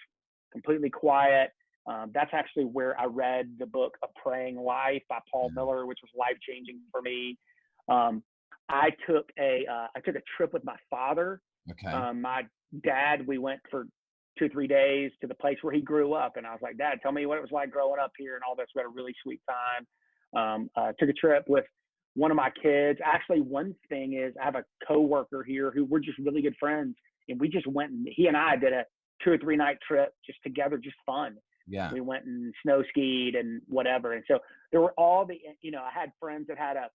completely quiet. That's actually where I read the book A Praying Life by Paul Miller, which was life-changing for me. I took a trip with my father. Okay. My dad, we went for 2 or 3 days to the place where he grew up. And I was like, Dad, tell me what it was like growing up here and all this. We had a really sweet time. Took a trip with one of my kids. Actually, one thing is I have a coworker here who we're just really good friends. And we just went, and he and I did a 2 or 3 night trip just together, just fun. Yeah. We went and snow skied and whatever. And so there were all the, I had friends that had a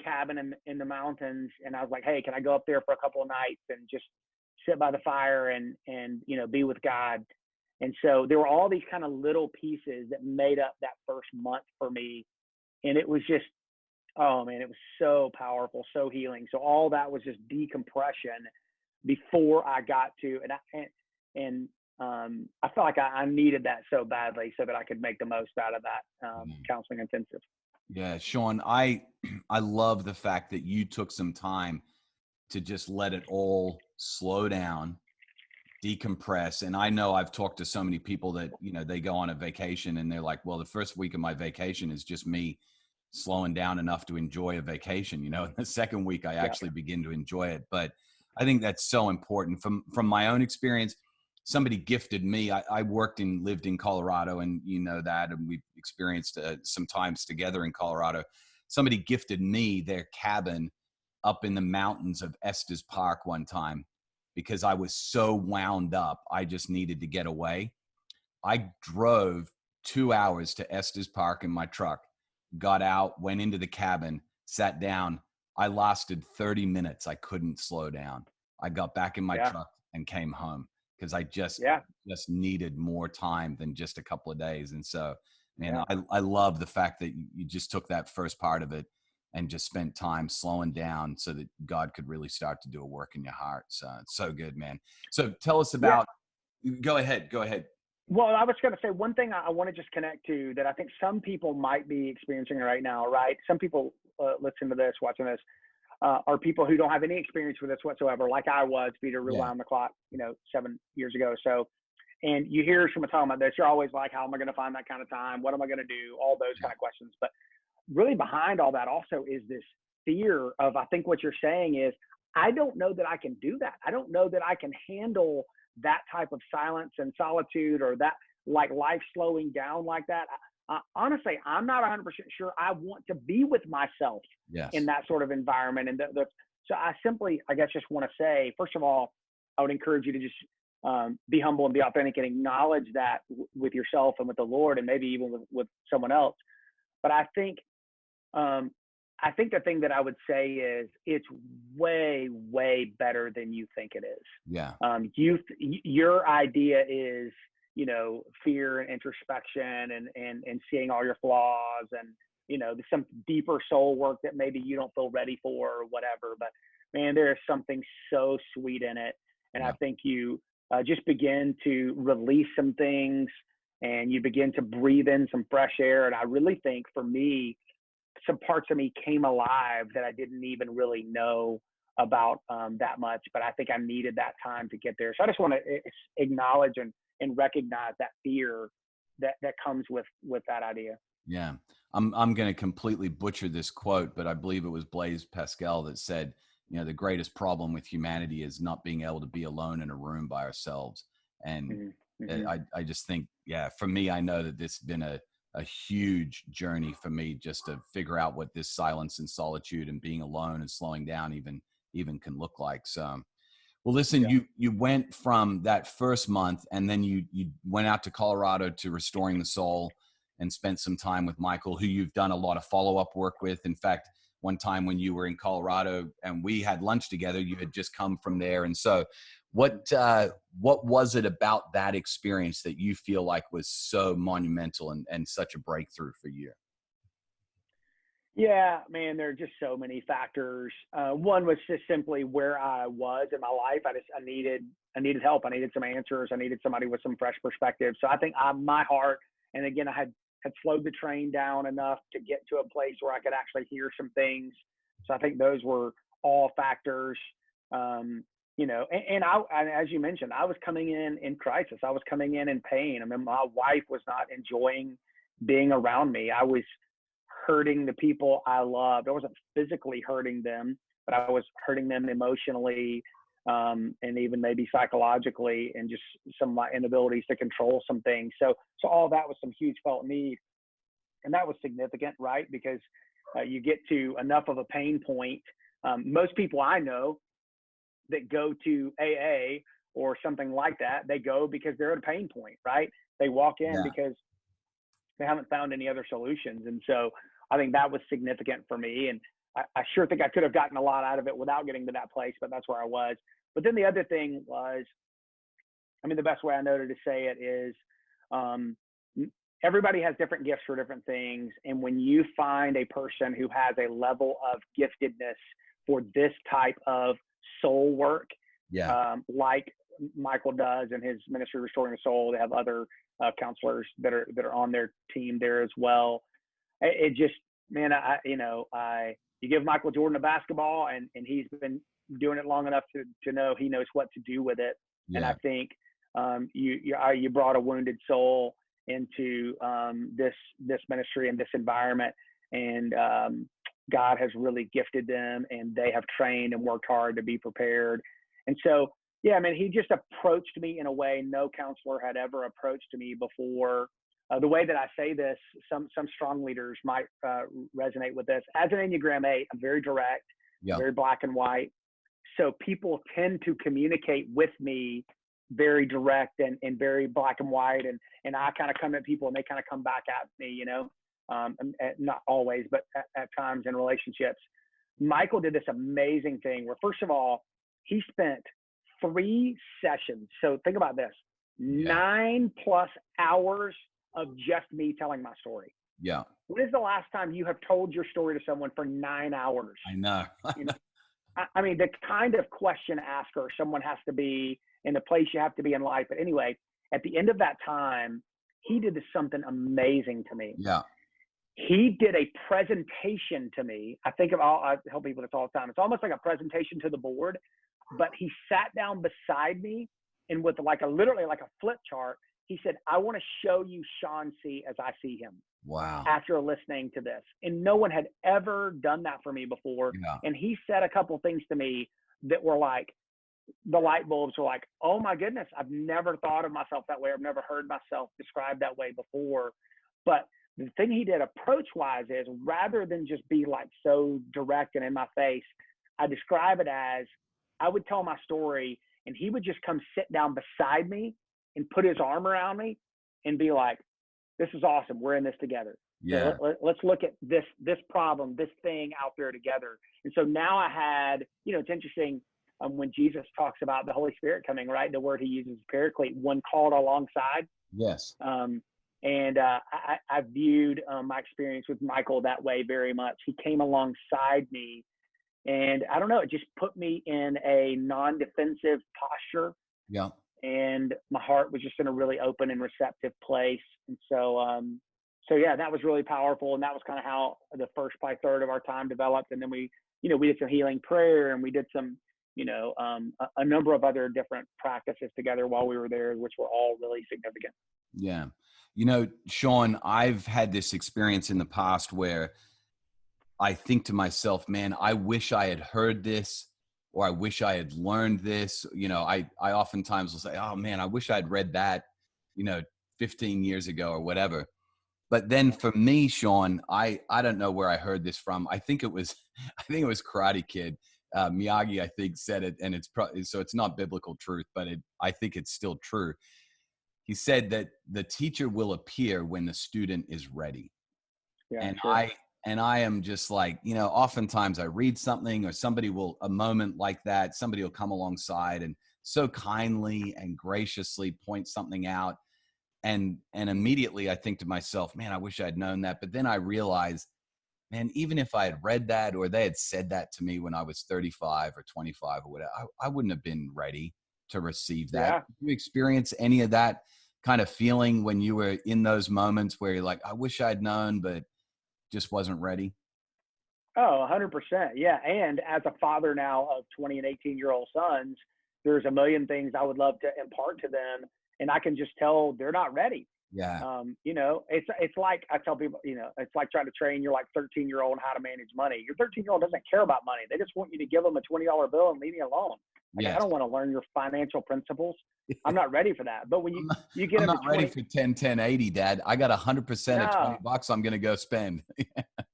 cabin in the mountains, and I was like, hey, can I go up there for a couple of nights and just sit by the fire and be with God? And so there were all these kind of little pieces that made up that first month for me. And it was just, oh man, it was so powerful, so healing. So all that was just decompression before I got to, I felt like I needed that so badly so that I could make the most out of that counseling intensive. Yeah, Sean, I love the fact that you took some time to just let it all slow down, decompress. And I know I've talked to so many people that, they go on a vacation and they're like, well, the first week of my vacation is just me slowing down enough to enjoy a vacation. And the second week I actually begin to enjoy it. But I think that's so important. From my own experience, somebody gifted me. I worked and lived in Colorado, and that, and we've experienced some times together in Colorado. Somebody gifted me their cabin up in the mountains of Estes Park one time because I was so wound up. I just needed to get away. I drove 2 hours to Estes Park in my truck, got out, went into the cabin, sat down. I lasted 30 minutes. I couldn't slow down. I got back in my truck and came home because I just needed more time than just a couple of days. And so, man, I love the fact that you just took that first part of it and just spent time slowing down so that God could really start to do a work in your heart. So it's so good, man. So tell us about, go ahead. Well, I was going to say one thing I want to just connect to that I think some people might be experiencing right now, right? Some people listening to this, watching this, are people who don't have any experience with this whatsoever, like I was, Peter, rewound the clock, 7 years ago. So, and you hear someone talking about this, you're always like, how am I going to find that kind of time? What am I going to do? All those kind of questions. But really behind all that also is this fear of, I think what you're saying is, I don't know that I can do that. I don't know that I can handle that type of silence and solitude, or that like life slowing down like that. Honestly, I'm not 100% sure I want to be with myself in that sort of environment. And so I simply, I guess, just want to say, first of all, I would encourage you to just be humble and be authentic and acknowledge that with yourself and with the Lord, and maybe even with someone else. But I think the thing that I would say is it's way, way better than you think it is. Yeah. Your idea is, fear and introspection and seeing all your flaws and, some deeper soul work that maybe you don't feel ready for or whatever. But man, there is something so sweet in it. And I think you just begin to release some things and you begin to breathe in some fresh air. And I really think for me, some parts of me came alive that I didn't even really know about that much, but I think I needed that time to get there. So I just want to acknowledge and recognize that fear that comes with that idea. Yeah. I'm going to completely butcher this quote, but I believe it was Blaise Pascal that said, the greatest problem with humanity is not being able to be alone in a room by ourselves. And I just think, for me, I know that this has been a huge journey for me just to figure out what this silence and solitude and being alone and slowing down even can look like. So, well, listen, you went from that first month, and then you went out to Colorado to Restoring the Soul and spent some time with Michael, who you've done a lot of follow-up work with. In fact, one time when you were in Colorado and we had lunch together, you had just come from there. And so what was it about that experience that you feel like was so monumental and such a breakthrough for you? Yeah, man, there are just so many factors. One was just simply where I was in my life. I needed help. I needed some answers. I needed somebody with some fresh perspective. So I think my heart, and again, I had slowed the train down enough to get to a place where I could actually hear some things. So I think those were all factors. And as you mentioned, I was coming in crisis. I was coming in pain. I mean, my wife was not enjoying being around me. I was hurting the people I loved. I wasn't physically hurting them, but I was hurting them emotionally, and even maybe psychologically, and just some of my inabilities to control some things. So all that was some huge felt need. And that was significant, right? Because you get to enough of a pain point. Most people I know that go to AA or something like that, they go because they're at a pain point, right? They walk in because they haven't found any other solutions. And so I think that was significant for me. And I sure think I could have gotten a lot out of it without getting to that place, but that's where I was. But then the other thing was, the best way I know to say it is, everybody has different gifts for different things. And when you find a person who has a level of giftedness for this type of soul work, like Michael does in his ministry, Restoring the Soul, they have other counselors that are on their team there as well. It just, man, you give Michael Jordan a basketball, and he's been doing it long enough to know he knows what to do with it. Yeah. And I think you brought a wounded soul into this ministry and this environment, and God has really gifted them, and they have trained and worked hard to be prepared. And so, he just approached me in a way no counselor had ever approached me before. The way that I say this, some strong leaders might resonate with this. As an Enneagram 8, I'm very direct, very black and white. So people tend to communicate with me very direct and very black and white. And I kind of come at people and they kind of come back at me, not always, but at times in relationships. Michael did this amazing thing where, first of all, he spent 3 sessions. So think about this, 9+ hours of just me telling my story. Yeah. When is the last time you have told your story to someone for 9 hours? I know. The kind of question asker someone has to be in the place you have to be in life. But anyway, at the end of that time, he did something amazing to me. Yeah. He did a presentation to me. I tell people this all the time. It's almost like a presentation to the board, but he sat down beside me, and with literally like a flip chart, he said, "I want to show you Sean C. as I see him." Wow. After listening to this. And no one had ever done that for me before. Yeah. And he said a couple things to me that were like, the light bulbs were like, oh my goodness, I've never thought of myself that way. I've never heard myself described that way before. But the thing he did approach-wise is, rather than just be like so direct and in my face, I describe it as, I would tell my story and he would just come sit down beside me and put his arm around me and be like, this is awesome. We're in this together. Yeah. So let's look at this problem, this thing out there together. And so now I had, it's interesting when Jesus talks about the Holy Spirit coming, right? The word he uses, paraclete, one called alongside. Yes. I viewed my experience with Michael that way very much. He came alongside me, and I don't know, it just put me in a non-defensive posture. Yeah. and my heart was just in a really open and receptive place. And so yeah, that was really powerful. And that was kind of how the first by third of our time developed. And then we did some healing prayer, and we did some, a number of other different practices together while we were there, which were all really significant. Yeah. Sean, I've had this experience in the past where I think to myself, man, I wish I had heard this, or I wish I had learned this. I oftentimes will say, oh man, I wish I'd read that, 15 years ago or whatever. But then for me, Sean, I don't know where I heard this from. I think it was Karate Kid. Miyagi, I think, said it, and so it's not biblical truth, but I think it's still true. He said that the teacher will appear when the student is ready. Yeah, And sure. I am just like, oftentimes I read something, or a moment like that, somebody will come alongside and so kindly and graciously point something out. And immediately I think to myself, man, I wish I'd known that. But then I realize, man, even if I had read that, or they had said that to me when I was 35 or 25 or whatever, I wouldn't have been ready to receive that. Yeah. Did you experience any of that kind of feeling when you were in those moments where you're like, I wish I'd known, but just wasn't ready? Oh, 100%. Yeah. And as a father now of 20 and 18-year-old sons, there's a million things I would love to impart to them. And I can just tell they're not ready. Yeah. It's like I tell people, it's like trying to train your 13-year-old how to manage money. Your 13-year-old doesn't care about money. They just want you to give them a $20 bill and leave me alone. Like, Yes. I don't want to learn your financial principles. I'm not ready for that. But when you get I'm them not to ready for 10, 10, 80, Dad. I got 100% of no, $20 I'm going to go spend.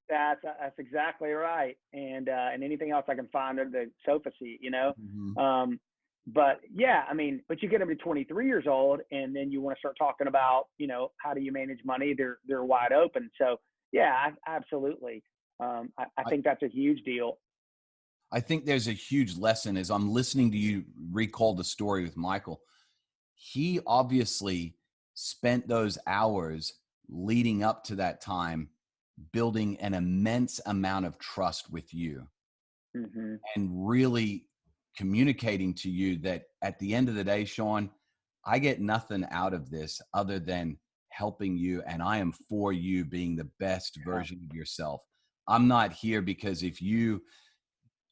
that's exactly right. And anything else I can find under the sofa seat, Mhm. But yeah, but you get them to 23 years old, and then you want to start talking about, how do you manage money? They're wide open. So yeah, absolutely. I think that's a huge deal. I think there's a huge lesson as I'm listening to you recall the story with Michael. He obviously spent those hours leading up to that time building an immense amount of trust with you, Hmm. and really communicating to you that at the end of the day, Sean, I get nothing out of this other than helping you, and I am for you being the best Yeah. version of yourself. I'm not here because if you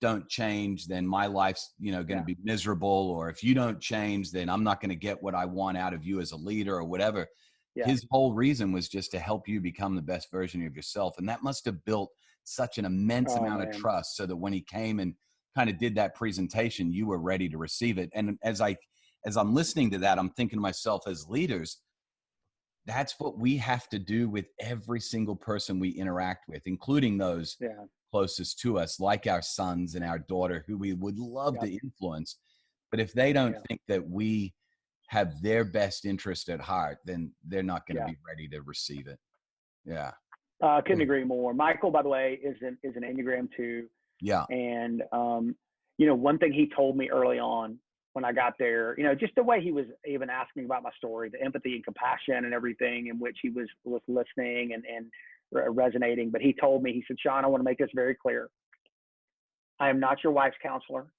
don't change, then my life's, going to Yeah. be miserable. Or if you don't change, then I'm not going to get what I want out of you as a leader or whatever. Yeah. His whole reason was just to help you become the best version of yourself. And that must have built such an immense Oh amount of man. trust so that when he came and kind of did that presentation, you were ready to receive it. And as I'm listening to that, I'm thinking to myself, as leaders, that's what we have to do with every single person we interact with, including those Yeah. closest to us, like our sons and our daughter, who we would love Yep. to influence. But if they don't Yeah. think that we have their best interest at heart, then they're not going to Yeah. be ready to receive it. Yeah. Couldn't agree more. Michael, by the way, is an Enneagram 2. Yeah. And, one thing he told me early on when I got there, just the way he was even asking about my story, the empathy and compassion and everything in which he was listening and resonating. But he told me, he said, Sean, I want to make this very clear. I am not your wife's counselor.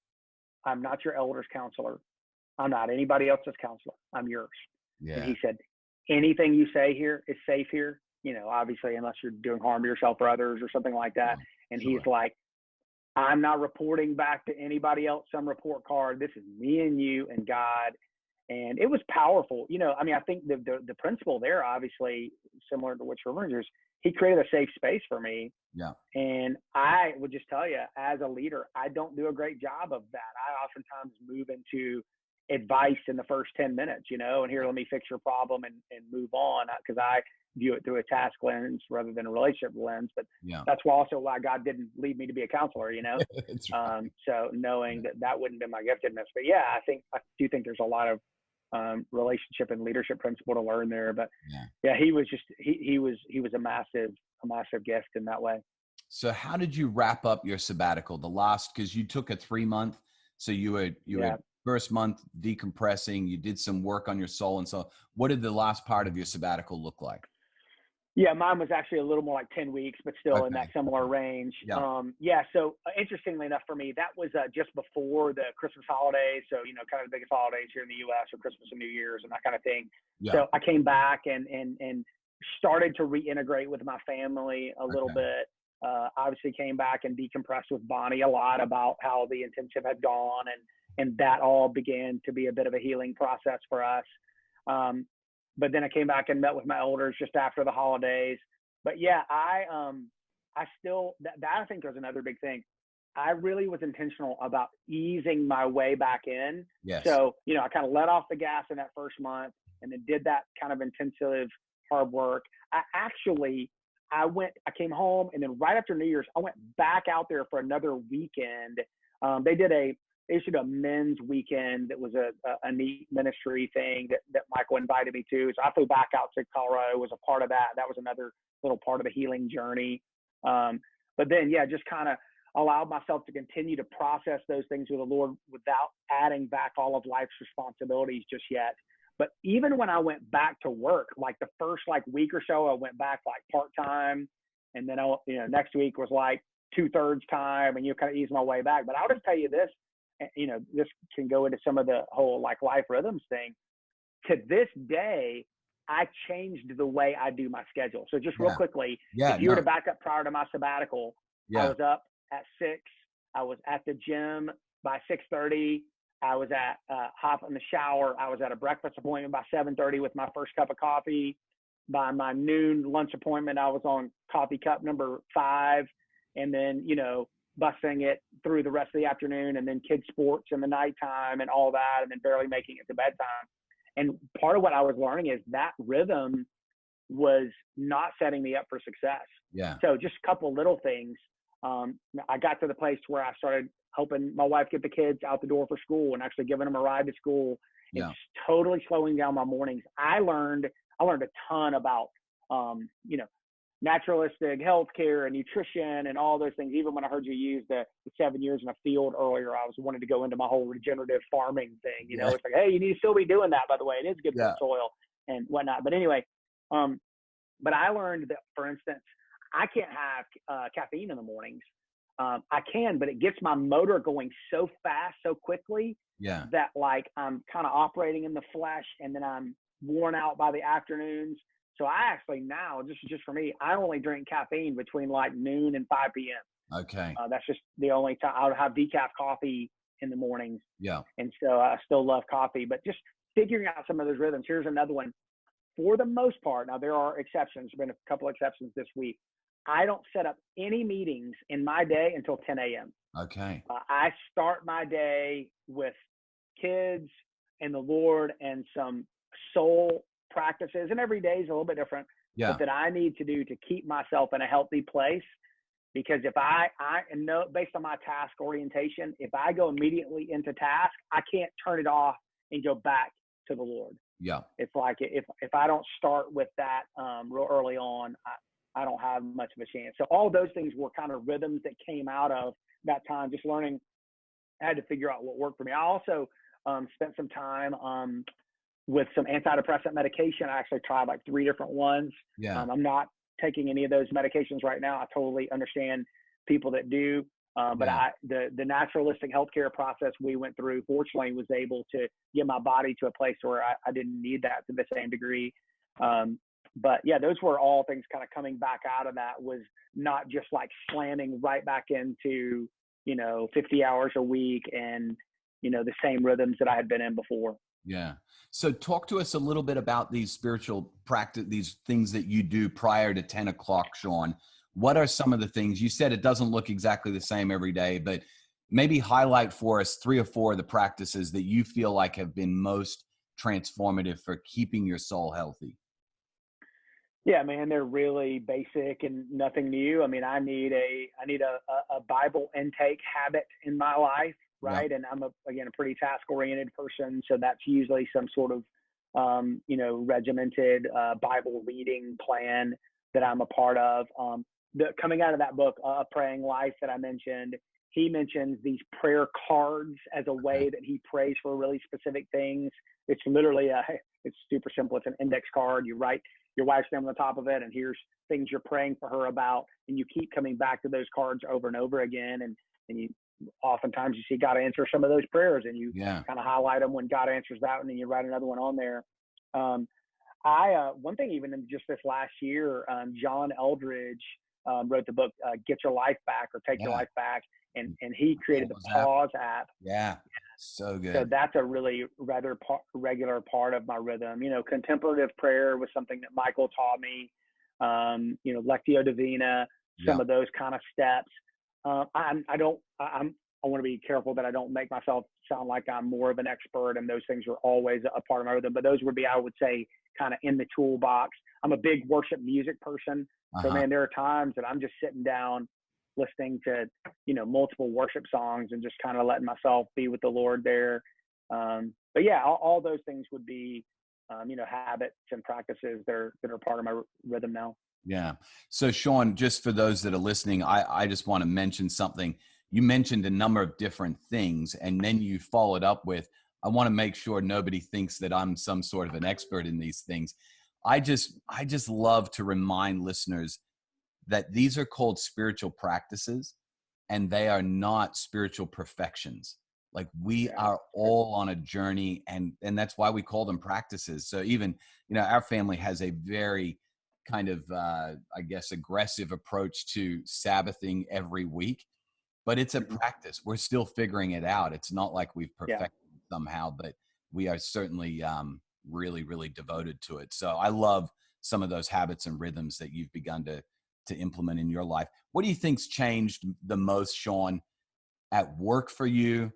I'm not your elder's counselor. I'm not anybody else's counselor. I'm yours. And Yeah. he said, anything you say here is safe here, obviously, unless you're doing harm to yourself or others or something like that. And Sure. he's like, I'm not reporting back to anybody else some report card. This is me and you and God. And it was powerful. I think the principle there, obviously, similar to what you're referring to, is he created a safe space for me. Yeah. And I would just tell you, as a leader, I don't do a great job of that. I oftentimes move into advice in the first 10 minutes, and here, let me fix your problem and move on, because I view it through a task lens rather than a relationship lens. But Yeah. that's also why God didn't lead me to be a counselor, That's right. So knowing that wouldn't have been my giftedness. But yeah, I do think there's a lot of relationship and leadership principle to learn there. But yeah, he was a massive gift in that way. So how did you wrap up your sabbatical? Because you took a 3-month, so you were first month decompressing, you did some work on your soul. And so what did the last part of your sabbatical look like? Yeah, mine was actually a little more like 10 weeks, but still in that Okay. similar range. Yeah. Yeah, so interestingly enough for me, that was just before the Christmas holidays. So, kind of the biggest holidays here in the US are Christmas and New Year's and that kind of thing. Yeah. So I came back and started to reintegrate with my family a little Okay. bit. Obviously came back and decompressed with Bonnie a lot about how the intensive had gone, and that all began to be a bit of a healing process for us. But then I came back and met with my elders just after the holidays. But yeah, I still, that I think was another big thing. I really was intentional about easing my way back in. Yes. So, I kind of let off the gas in that first month and then did that kind of intensive hard work. I came home, and then right after New Year's, I went back out there for another weekend. They used to do a men's weekend that was a neat ministry thing that Michael invited me to. So I flew back out to Colorado, was a part of that. That was another little part of the healing journey. But then, yeah, just kind of allowed myself to continue to process those things with the Lord without adding back all of life's responsibilities just yet. But even when I went back to work, like the first week or so, I went back part-time. And then, next week was like 2/3 time, and kind of ease my way back. But I'll just tell you this, this can go into some of the whole life rhythms thing. To this day, I changed the way I do my schedule. So just real quickly, Yeah. if you were to back up prior to my sabbatical, I Yeah. was up at 6. I was at the gym by 6:30. I was at hop in the shower. I was at a breakfast appointment by 7:30 with my first cup of coffee. By my noon lunch appointment, I was on coffee cup number 5, and then busting it through the rest of the afternoon, and then kids sports in the nighttime and all that, and then barely making it to bedtime. And part of what I was learning is that rhythm was not setting me up for success. Yeah. So just a couple little things. I got to the place where I started helping my wife get the kids out the door for school and actually giving them a ride to school. Yeah. It's totally slowing down my mornings. I learned a ton about, naturalistic healthcare and nutrition and all those things. Even when I heard you use the 7 years in a field earlier, I was wanting to go into my whole regenerative farming thing. It's like, hey, you need to still be doing that, by the way. It is good for the soil and whatnot. But anyway, but I learned that, for instance, I can't have caffeine in the mornings. I can, but it gets my motor going so fast, so quickly that I'm kind of operating in the flesh, and then I'm worn out by the afternoons. So I actually now, just for me, I only drink caffeine between noon and 5 p.m. Okay. That's just the only time. I'll have decaf coffee in the mornings. Yeah. And so I still love coffee, but just figuring out some of those rhythms. Here's another one. For the most part, now there are exceptions. There's been a couple exceptions this week. I don't set up any meetings in my day until 10 a.m. Okay. I start my day with kids and the Lord and some soul practices, and every day is a little bit different, but that I need to do to keep myself in a healthy place. Because if I know, based on my task orientation, if I go immediately into task, I can't turn it off and go back to the Lord. Yeah. It's like if I don't start with that real early on, I don't have much of a chance. So all those things were kind of rhythms that came out of that time, just learning. I had to figure out what worked for me. I also spent some time with some antidepressant medication. I actually tried 3 different ones. Yeah. I'm not taking any of those medications right now. I totally understand people that do. But the naturalistic healthcare process we went through, fortunately, was able to get my body to a place where I didn't need that to the same degree. But yeah, those were all things kind of coming back out of that, was not just slamming right back into, 50 hours a week and, the same rhythms that I had been in before. Yeah. So talk to us a little bit about these spiritual practice, these things that you do prior to 10 o'clock, Sean. What are some of the things? You said it doesn't look exactly the same every day, but maybe highlight for us 3 or 4 of the practices that you feel like have been most transformative for keeping your soul healthy. Yeah, man, they're really basic and nothing new. I mean, I need a Bible intake habit in my life, right? Yeah. And I'm a pretty task-oriented person, so that's usually some sort of regimented Bible reading plan that I'm a part of. Coming out of that book, Praying Life, that I mentioned, he mentions these prayer cards as a way that he prays for really specific things. It's literally It's super simple. It's an index card. You write your wife's name on the top of it, and here's things you're praying for her about. And you keep coming back to those cards over and over again. And you oftentimes you see God answer some of those prayers, and you kind of highlight them when God answers that one, and you write another one on there. One thing, even in just this last year, John Eldridge wrote the book, Get Your Life Back or Take Your Life Back. And he created the Pause app. Yeah. So good. So that's a really rather regular part of my rhythm. You know, contemplative prayer was something that Michael taught me. You know, Lectio Divina, some of those kind of steps. I want to be careful that I don't make myself sound like I'm more of an expert, and those things are always a part of my rhythm. But those would be, I would say, kind of in the toolbox. I'm a big worship music person. So man, there are times that I'm just sitting down listening to, you know, multiple worship songs and just kind of letting myself be with the Lord there. But yeah, all those things would be, you know, habits and practices that are part of my rhythm now. Yeah. So Sean, just for those that are listening, I just want to mention something. You mentioned a number of different things, and then you followed up with, I want to make sure nobody thinks that I'm some sort of an expert in these things. I just love to remind listeners that these are called spiritual practices, and they are not spiritual perfections. Like we are all on a journey, and that's why we call them practices. So even, you know, our family has a very kind of, I guess, aggressive approach to Sabbathing every week, but it's a practice. We're still figuring it out. It's not like we've perfected it somehow, but we are certainly really, really devoted to it. So I love some of those habits and rhythms that you've begun to implement in your life. What do you think's changed the most, Sean, at work for you,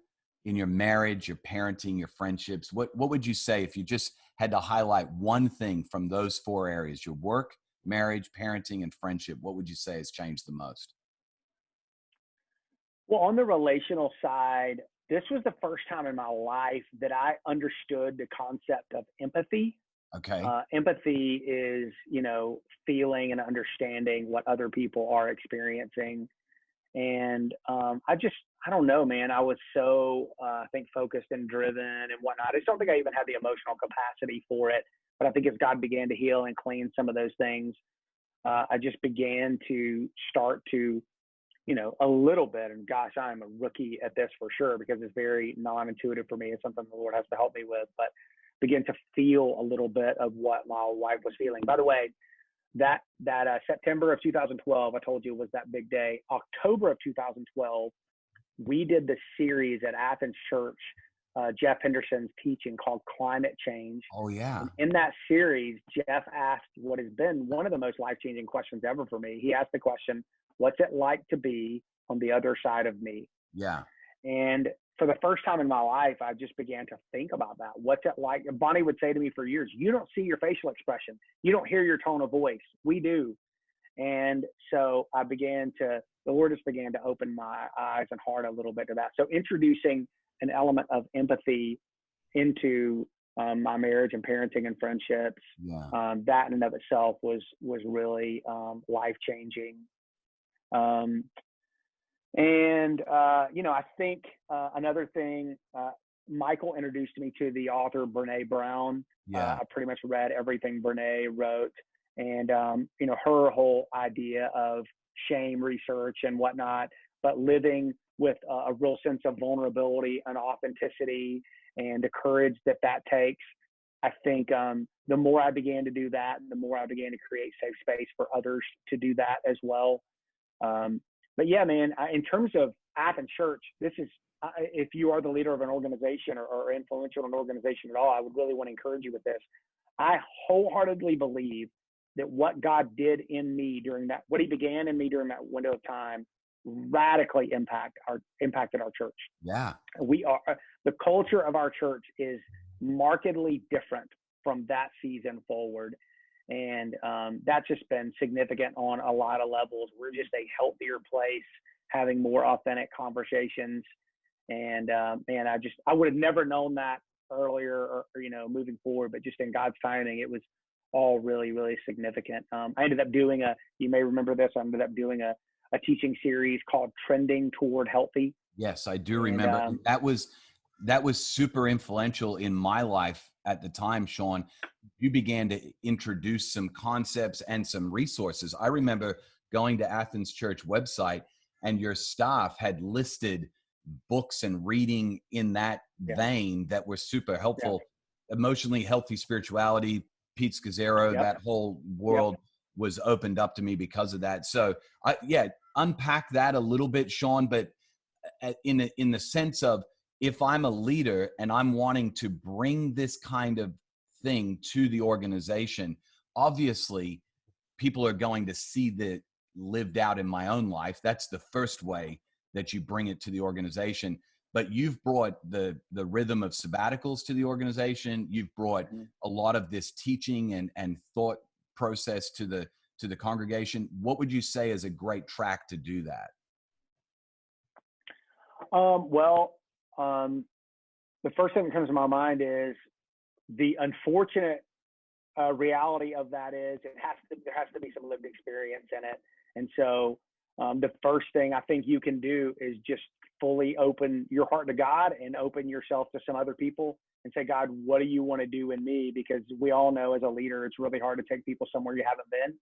in your marriage, your parenting, your friendships? What would you say if you just had to highlight one thing from those four areas, your work, marriage, parenting, and friendship? What would you say has changed the most? Well, on the relational side, this was the first time in my life that I understood the concept of empathy. Okay. Empathy is, you know, feeling and understanding what other people are experiencing. And I don't know, man, I was so, I think, focused and driven and whatnot. I just don't think I even had the emotional capacity for it. But I think as God began to heal and clean some of those things, I just began to start to, you know, a little bit, and gosh, I'm a rookie at this for sure, because it's very non-intuitive for me. It's something the Lord has to help me with, but begin to feel a little bit of what my wife was feeling. By the way, that September of 2012, I told you, was that big day. October of 2012, we did the series at Athens Church, Jeff Henderson's teaching, called Climate Change. Oh yeah. And in that series, Jeff asked what has been one of the most life-changing questions ever for me. He asked the question, what's it like to be on the other side of me? Yeah. And for the first time in my life, I just began to think about that. What's it like? Bonnie would say to me for years, you don't see your facial expression. You don't hear your tone of voice. We do. And so the Lord just began to open my eyes and heart a little bit to that. So introducing an element of empathy into my marriage and parenting and friendships, that in and of itself was really life-changing. You know, I think another thing, Michael introduced me to the author Brene Brown. I pretty much read everything Brene wrote, and you know, her whole idea of shame research and whatnot, but living with a real sense of vulnerability and authenticity and the courage that takes. I think the more I began to do that, the more I began to create safe space for others to do that as well. But yeah, man, in terms of Athens Church, this is, if you are the leader of an organization or influential in an organization at all, I would really want to encourage you with this. I wholeheartedly believe that what God did in me what he began in me during that window of time, radically impacted our church. Yeah. The culture of our church is markedly different from that season forward. And that's just been significant on a lot of levels. We're just a healthier place, having more authentic conversations. And man, I would have never known that earlier, or you know, moving forward, but just in God's timing, it was all really, really significant. I ended up doing you may remember this, I ended up doing a teaching series called Trending Toward Healthy. Yes, I do remember. And that was that was super influential in my life at the time, Sean. You began to introduce some concepts and some resources. I remember going to Athens Church website, and your staff had listed books and reading in that Yeah. vein that were super Yeah. helpful. Emotionally Healthy Spirituality, Pete Scazzero, Yep. that whole world was opened up to me because of that. So unpack that a little bit, Sean, but in the sense of, if I'm a leader and I'm wanting to bring this kind of thing to the organization, obviously people are going to see that lived out in my own life. That's the first way that you bring it to the organization. But you've brought the rhythm of sabbaticals to the organization. You've brought a lot of this teaching and thought process to the congregation. What would you say is a great track to do that? The first thing that comes to my mind is the unfortunate reality of that is there has to be some lived experience in it. And so the first thing I think you can do is just fully open your heart to God and open yourself to some other people and say, God, what do you want to do in me? Because we all know as a leader, it's really hard to take people somewhere you haven't been.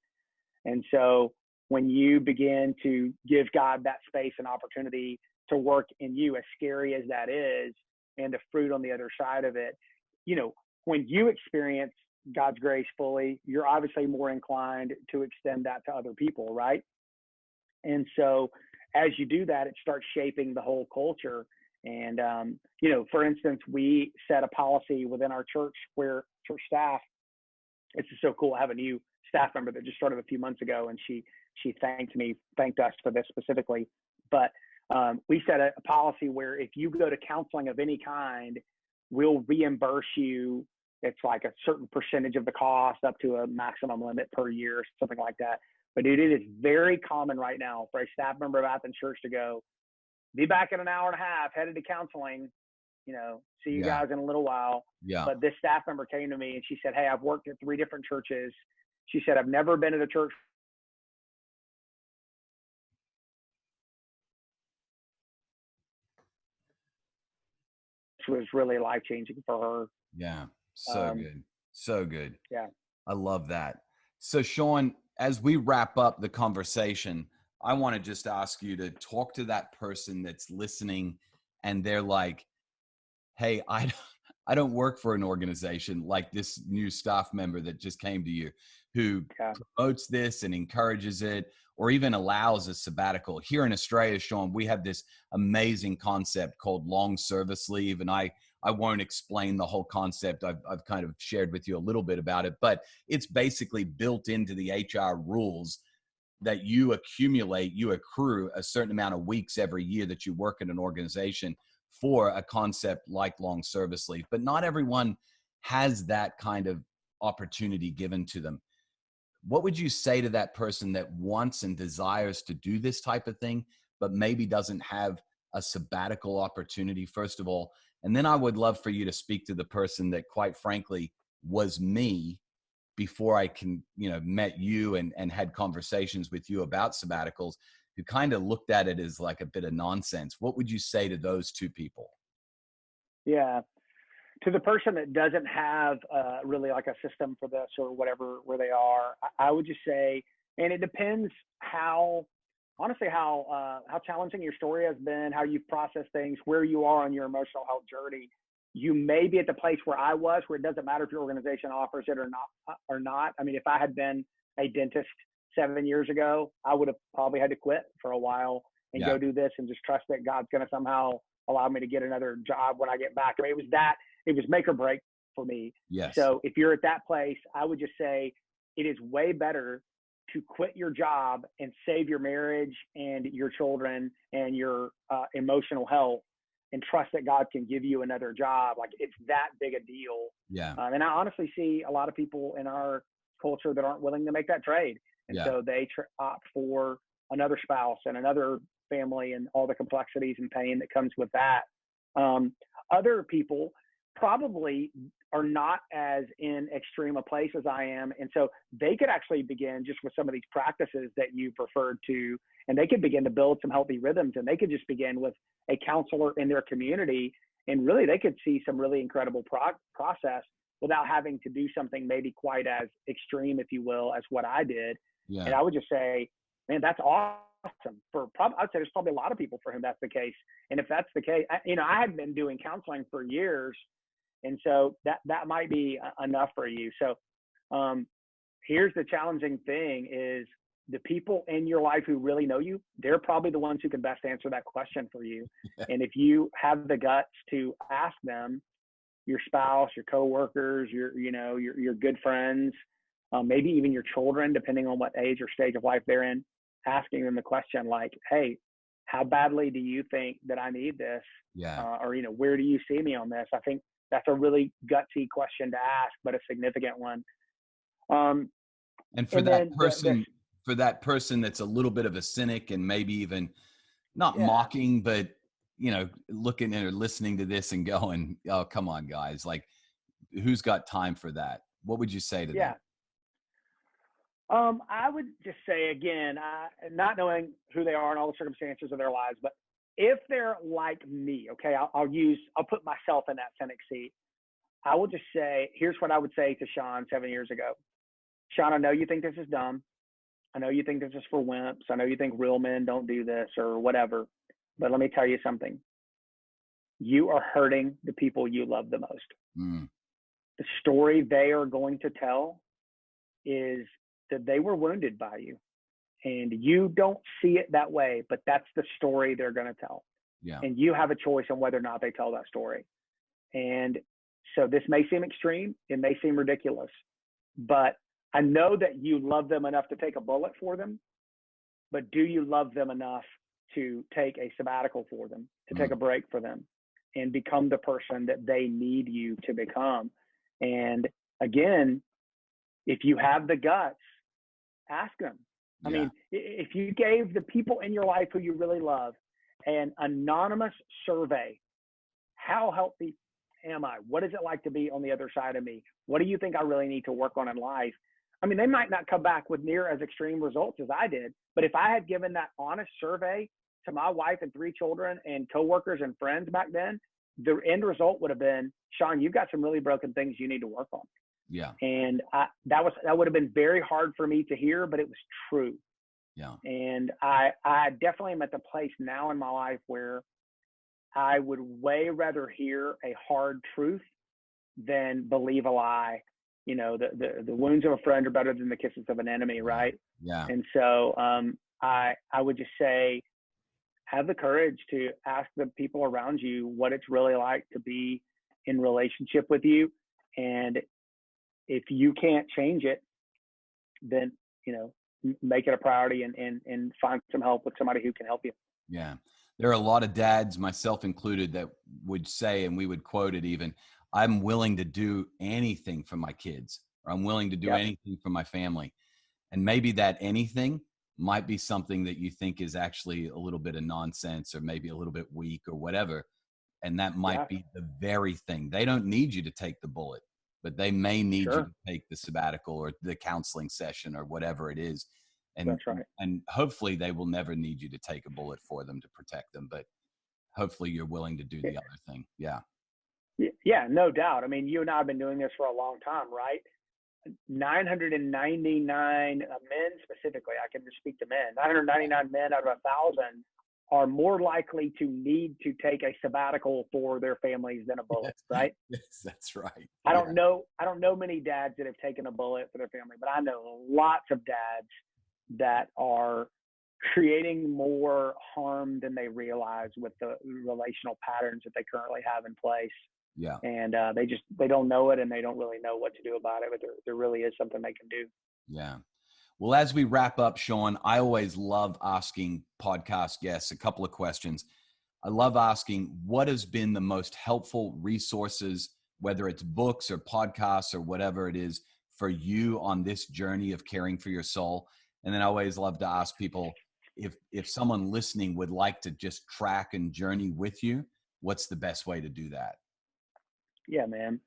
And so when you begin to give God that space and opportunity to work in you, as scary as that is, and the fruit on the other side of it, when you experience God's grace fully, you're obviously more inclined to extend that to other people, right? And so as you do that, it starts shaping the whole culture. And, for instance, we set a policy within our church where church staff, it's just so cool. I have a new staff member that just started a few months ago, and she thanked us for this specifically. But we set a policy where if you go to counseling of any kind, we'll reimburse you. It's like a certain percentage of the cost up to a maximum limit per year, something like that. But dude, it is very common right now for a staff member of Athens Church to go, be back in an hour and a half, headed to counseling, see you guys in a little while. Yeah. But this staff member came to me and she said, hey, I've worked at 3 different churches. She said, I've never been at a church was really life-changing for her. Yeah. So good. So good. Yeah. I love that. So Sean, as we wrap up the conversation, I want to just ask you to talk to that person that's listening and they're like, hey, I don't work for an organization like this new staff member that just came to you who promotes this and encourages it, or even allows a sabbatical. Here in Australia, Sean, we have this amazing concept called long service leave. And I won't explain the whole concept. I've kind of shared with you a little bit about it, but it's basically built into the HR rules that you accrue a certain amount of weeks every year that you work in an organization for a concept like long service leave. But not everyone has that kind of opportunity given to them. What would you say to that person that wants and desires to do this type of thing, but maybe doesn't have a sabbatical opportunity, first of all? And then I would love for you to speak to the person that, quite frankly, was me before I met you and had conversations with you about sabbaticals, who kind of looked at it as like a bit of nonsense. What would you say to those two people? Yeah. To the person that doesn't have really like a system for this or whatever, where they are, I would just say, and it depends how challenging your story has been, how you've processed things, where you are on your emotional health journey. You may be at the place where I was, where it doesn't matter if your organization offers it or not. I mean, if I had been a dentist 7 years ago, I would have probably had to quit for a while and go do this and just trust that God's going to somehow allow me to get another job when I get back. I mean, it was make or break for me. Yes. So if you're at that place, I would just say it is way better to quit your job and save your marriage and your children and your emotional health, and trust that God can give you another job. Like, it's that big a deal. Yeah. And I honestly see a lot of people in our culture that aren't willing to make that trade. And so they opt for another spouse and another family and all the complexities and pain that comes with that. Other people probably are not as in extreme a place as I am. And so they could actually begin just with some of these practices that you've referred to, and they could begin to build some healthy rhythms, and they could just begin with a counselor in their community And really, they could see some really incredible process without having to do something maybe quite as extreme, if you will, as what I did. Yeah. And I would just say, man, that's awesome. I'd say there's probably a lot of people for whom that's the case. And if that's the case, I had been doing counseling for years, and so that might be enough for you. So here's the challenging thing is the people in your life who really know you, they're probably the ones who can best answer that question for you. And if you have the guts to ask them, your spouse, your coworkers, your good friends, maybe even your children, depending on what age or stage of life they're in, asking them the question like, hey, how badly do you think that I need this? Yeah. Or, where do you see me on this? I think that's a really gutsy question to ask, but a significant one. And for that person that's a little bit of a cynic and maybe even not mocking, but looking or listening to this and going, oh, come on, guys, like who's got time for that? What would you say to them? I would just say, again, not knowing who they are and all the circumstances of their lives, but if they're like me, okay, I'll put myself in that cynic seat. I will just say, here's what I would say to Sean 7 years ago. Sean, I know you think this is dumb. I know you think this is for wimps. I know you think real men don't do this or whatever, but let me tell you something. You are hurting the people you love the most. Mm. The story they are going to tell is that they were wounded by you, and you don't see it that way, but that's the story they're going to tell. Yeah. And you have a choice on whether or not they tell that story. And so this may seem extreme. It may seem ridiculous, but I know that you love them enough to take a bullet for them, but do you love them enough to take a sabbatical for them, to take a break for them and become the person that they need you to become? And again, if you have the guts, ask them. I mean, if you gave the people in your life who you really love an anonymous survey, how healthy am I? What is it like to be on the other side of me? What do you think I really need to work on in life? I mean, they might not come back with near as extreme results as I did, but if I had given that honest survey to my wife and 3 children and coworkers and friends back then, the end result would have been, Sean, you've got some really broken things you need to work on. Yeah. And that would have been very hard for me to hear, but it was true. Yeah. And I definitely am at the place now in my life where I would way rather hear a hard truth than believe a lie. The wounds of a friend are better than the kisses of an enemy, right? Yeah. And so I would just say, have the courage to ask the people around you what it's really like to be in relationship with you. And if you can't change it, then, make it a priority and find some help with somebody who can help you. Yeah. There are a lot of dads, myself included, that would say, and we would quote it even, I'm willing to do anything for my kids, or I'm willing to do anything for my family. And maybe that anything might be something that you think is actually a little bit of nonsense or maybe a little bit weak or whatever. And that might be the very thing. They don't need you to take the bullet, but they may need you to take the sabbatical or the counseling session or whatever it is. And, that's right. And hopefully they will never need you to take a bullet for them to protect them, but hopefully you're willing to do the other thing. Yeah. Yeah, no doubt. I mean, you and I have been doing this for a long time, right? 999 men specifically, I can just speak to men, 999 men out of 1,000 are more likely to need to take a sabbatical for their families than a bullet, right? Yes, that's right. I don't know many dads that have taken a bullet for their family, but I know lots of dads that are creating more harm than they realize with the relational patterns that they currently have in place. Yeah. And they don't know it, and they don't really know what to do about it, but there really is something they can do. Yeah. Well, as we wrap up, Sean, I always love asking podcast guests a couple of questions. I love asking, what has been the most helpful resources, whether it's books or podcasts or whatever it is, for you on this journey of caring for your soul? And then I always love to ask people, if someone listening would like to just track and journey with you, what's the best way to do that? Yeah, man.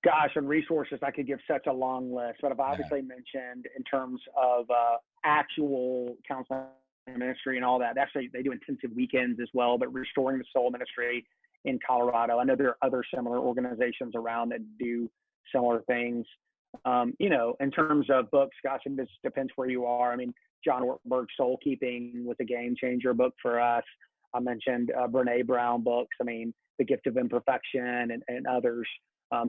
Gosh, and resources, I could give such a long list, but I've obviously mentioned in terms of actual counseling ministry and all that. Actually, they do intensive weekends as well, but Restoring the Soul Ministry in Colorado. I know there are other similar organizations around that do similar things. In terms of books, gosh, it just depends where you are. I mean, John Ortberg's Soul Keeping was a game changer book for us. I mentioned Brene Brown books. I mean, The Gift of Imperfection and others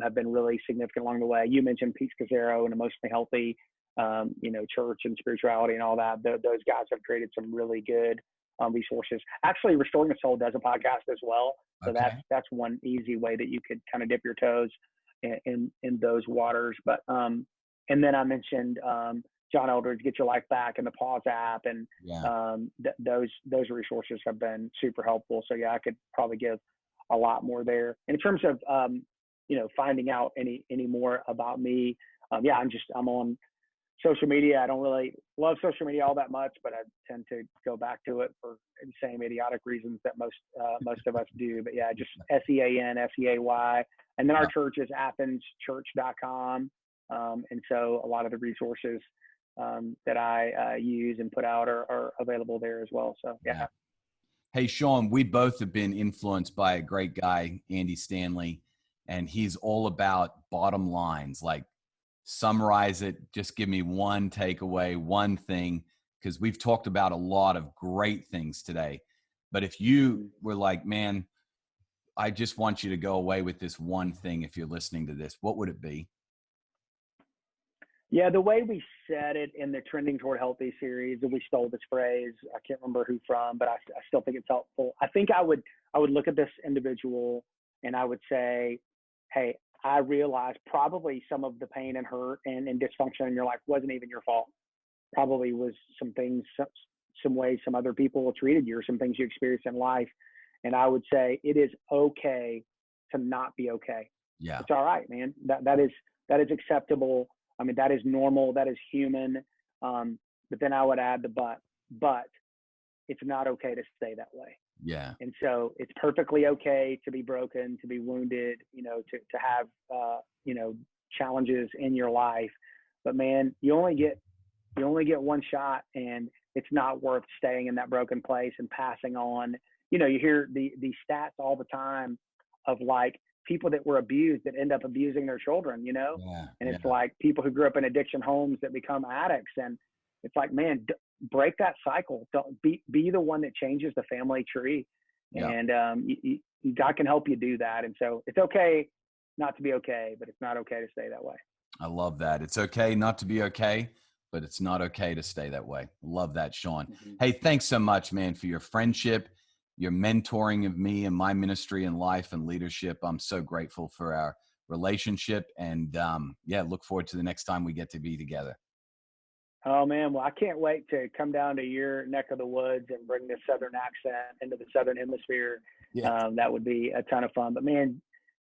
have been really significant along the way. You mentioned Pete Scazzaro and Emotionally Healthy, church and spirituality and all that. Those guys have created some really good resources. Actually, Restoring the Soul does a podcast as well. So Okay. that's one easy way that you could kind of dip your toes in those waters. But and then I mentioned John Eldredge, Get Your Life Back, and the Pause app, and those resources have been super helpful. So yeah, I could probably give a lot more there. In terms of finding out any more about me, I'm on social media. I don't really love social media all that much, but I tend to go back to it for the same idiotic reasons that most of us do. But yeah, just SEAN, SEAY. And then our church is AthensChurch.com. And so a lot of the resources that I use and put out are available there as well. So yeah. Hey, Sean, we both have been influenced by a great guy, Andy Stanley, and he's all about bottom lines, like summarize it, just give me one takeaway, one thing, because we've talked about a lot of great things today. But if you were like, man, I just want you to go away with this one thing, if you're listening to this, what would it be? Yeah, the way we said it in the Trending Toward Healthy series, and we stole this phrase, I can't remember who from, but I still think it's helpful. I think I would look at this individual and I would say, hey, I realized probably some of the pain and hurt and dysfunction in your life wasn't even your fault. Probably was some things, some ways some other people treated you, or some things you experienced in life. And I would say it is okay to not be okay. Yeah. It's all right, man. That is acceptable. I mean, that is normal. That is human. But then I would add the but it's not okay to stay that way. Yeah. And so it's perfectly okay to be broken, to be wounded, to have, challenges in your life. But man, you only get one shot, and it's not worth staying in that broken place and passing on. You hear the stats all the time of like people that were abused that end up abusing their children, and it's like people who grew up in addiction homes that become addicts. And it's like, man, break that cycle. Don't be the one that changes the family tree. And God can help you do that. And so it's okay not to be okay, but it's not okay to stay that way. I love that. It's okay not to be okay, but it's not okay to stay that way. Love that, Sean. Mm-hmm. Hey, thanks so much, man, for your friendship, your mentoring of me and my ministry and life and leadership. I'm so grateful for our relationship, and look forward to the next time we get to be together. Oh man, well, I can't wait to come down to your neck of the woods and bring this Southern accent into the Southern Hemisphere. Yeah. That would be a ton of fun. But man,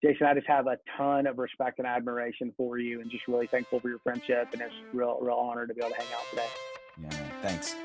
Jason, I just have a ton of respect and admiration for you, and just really thankful for your friendship. And it's real honor to be able to hang out today. Yeah, man. Thanks.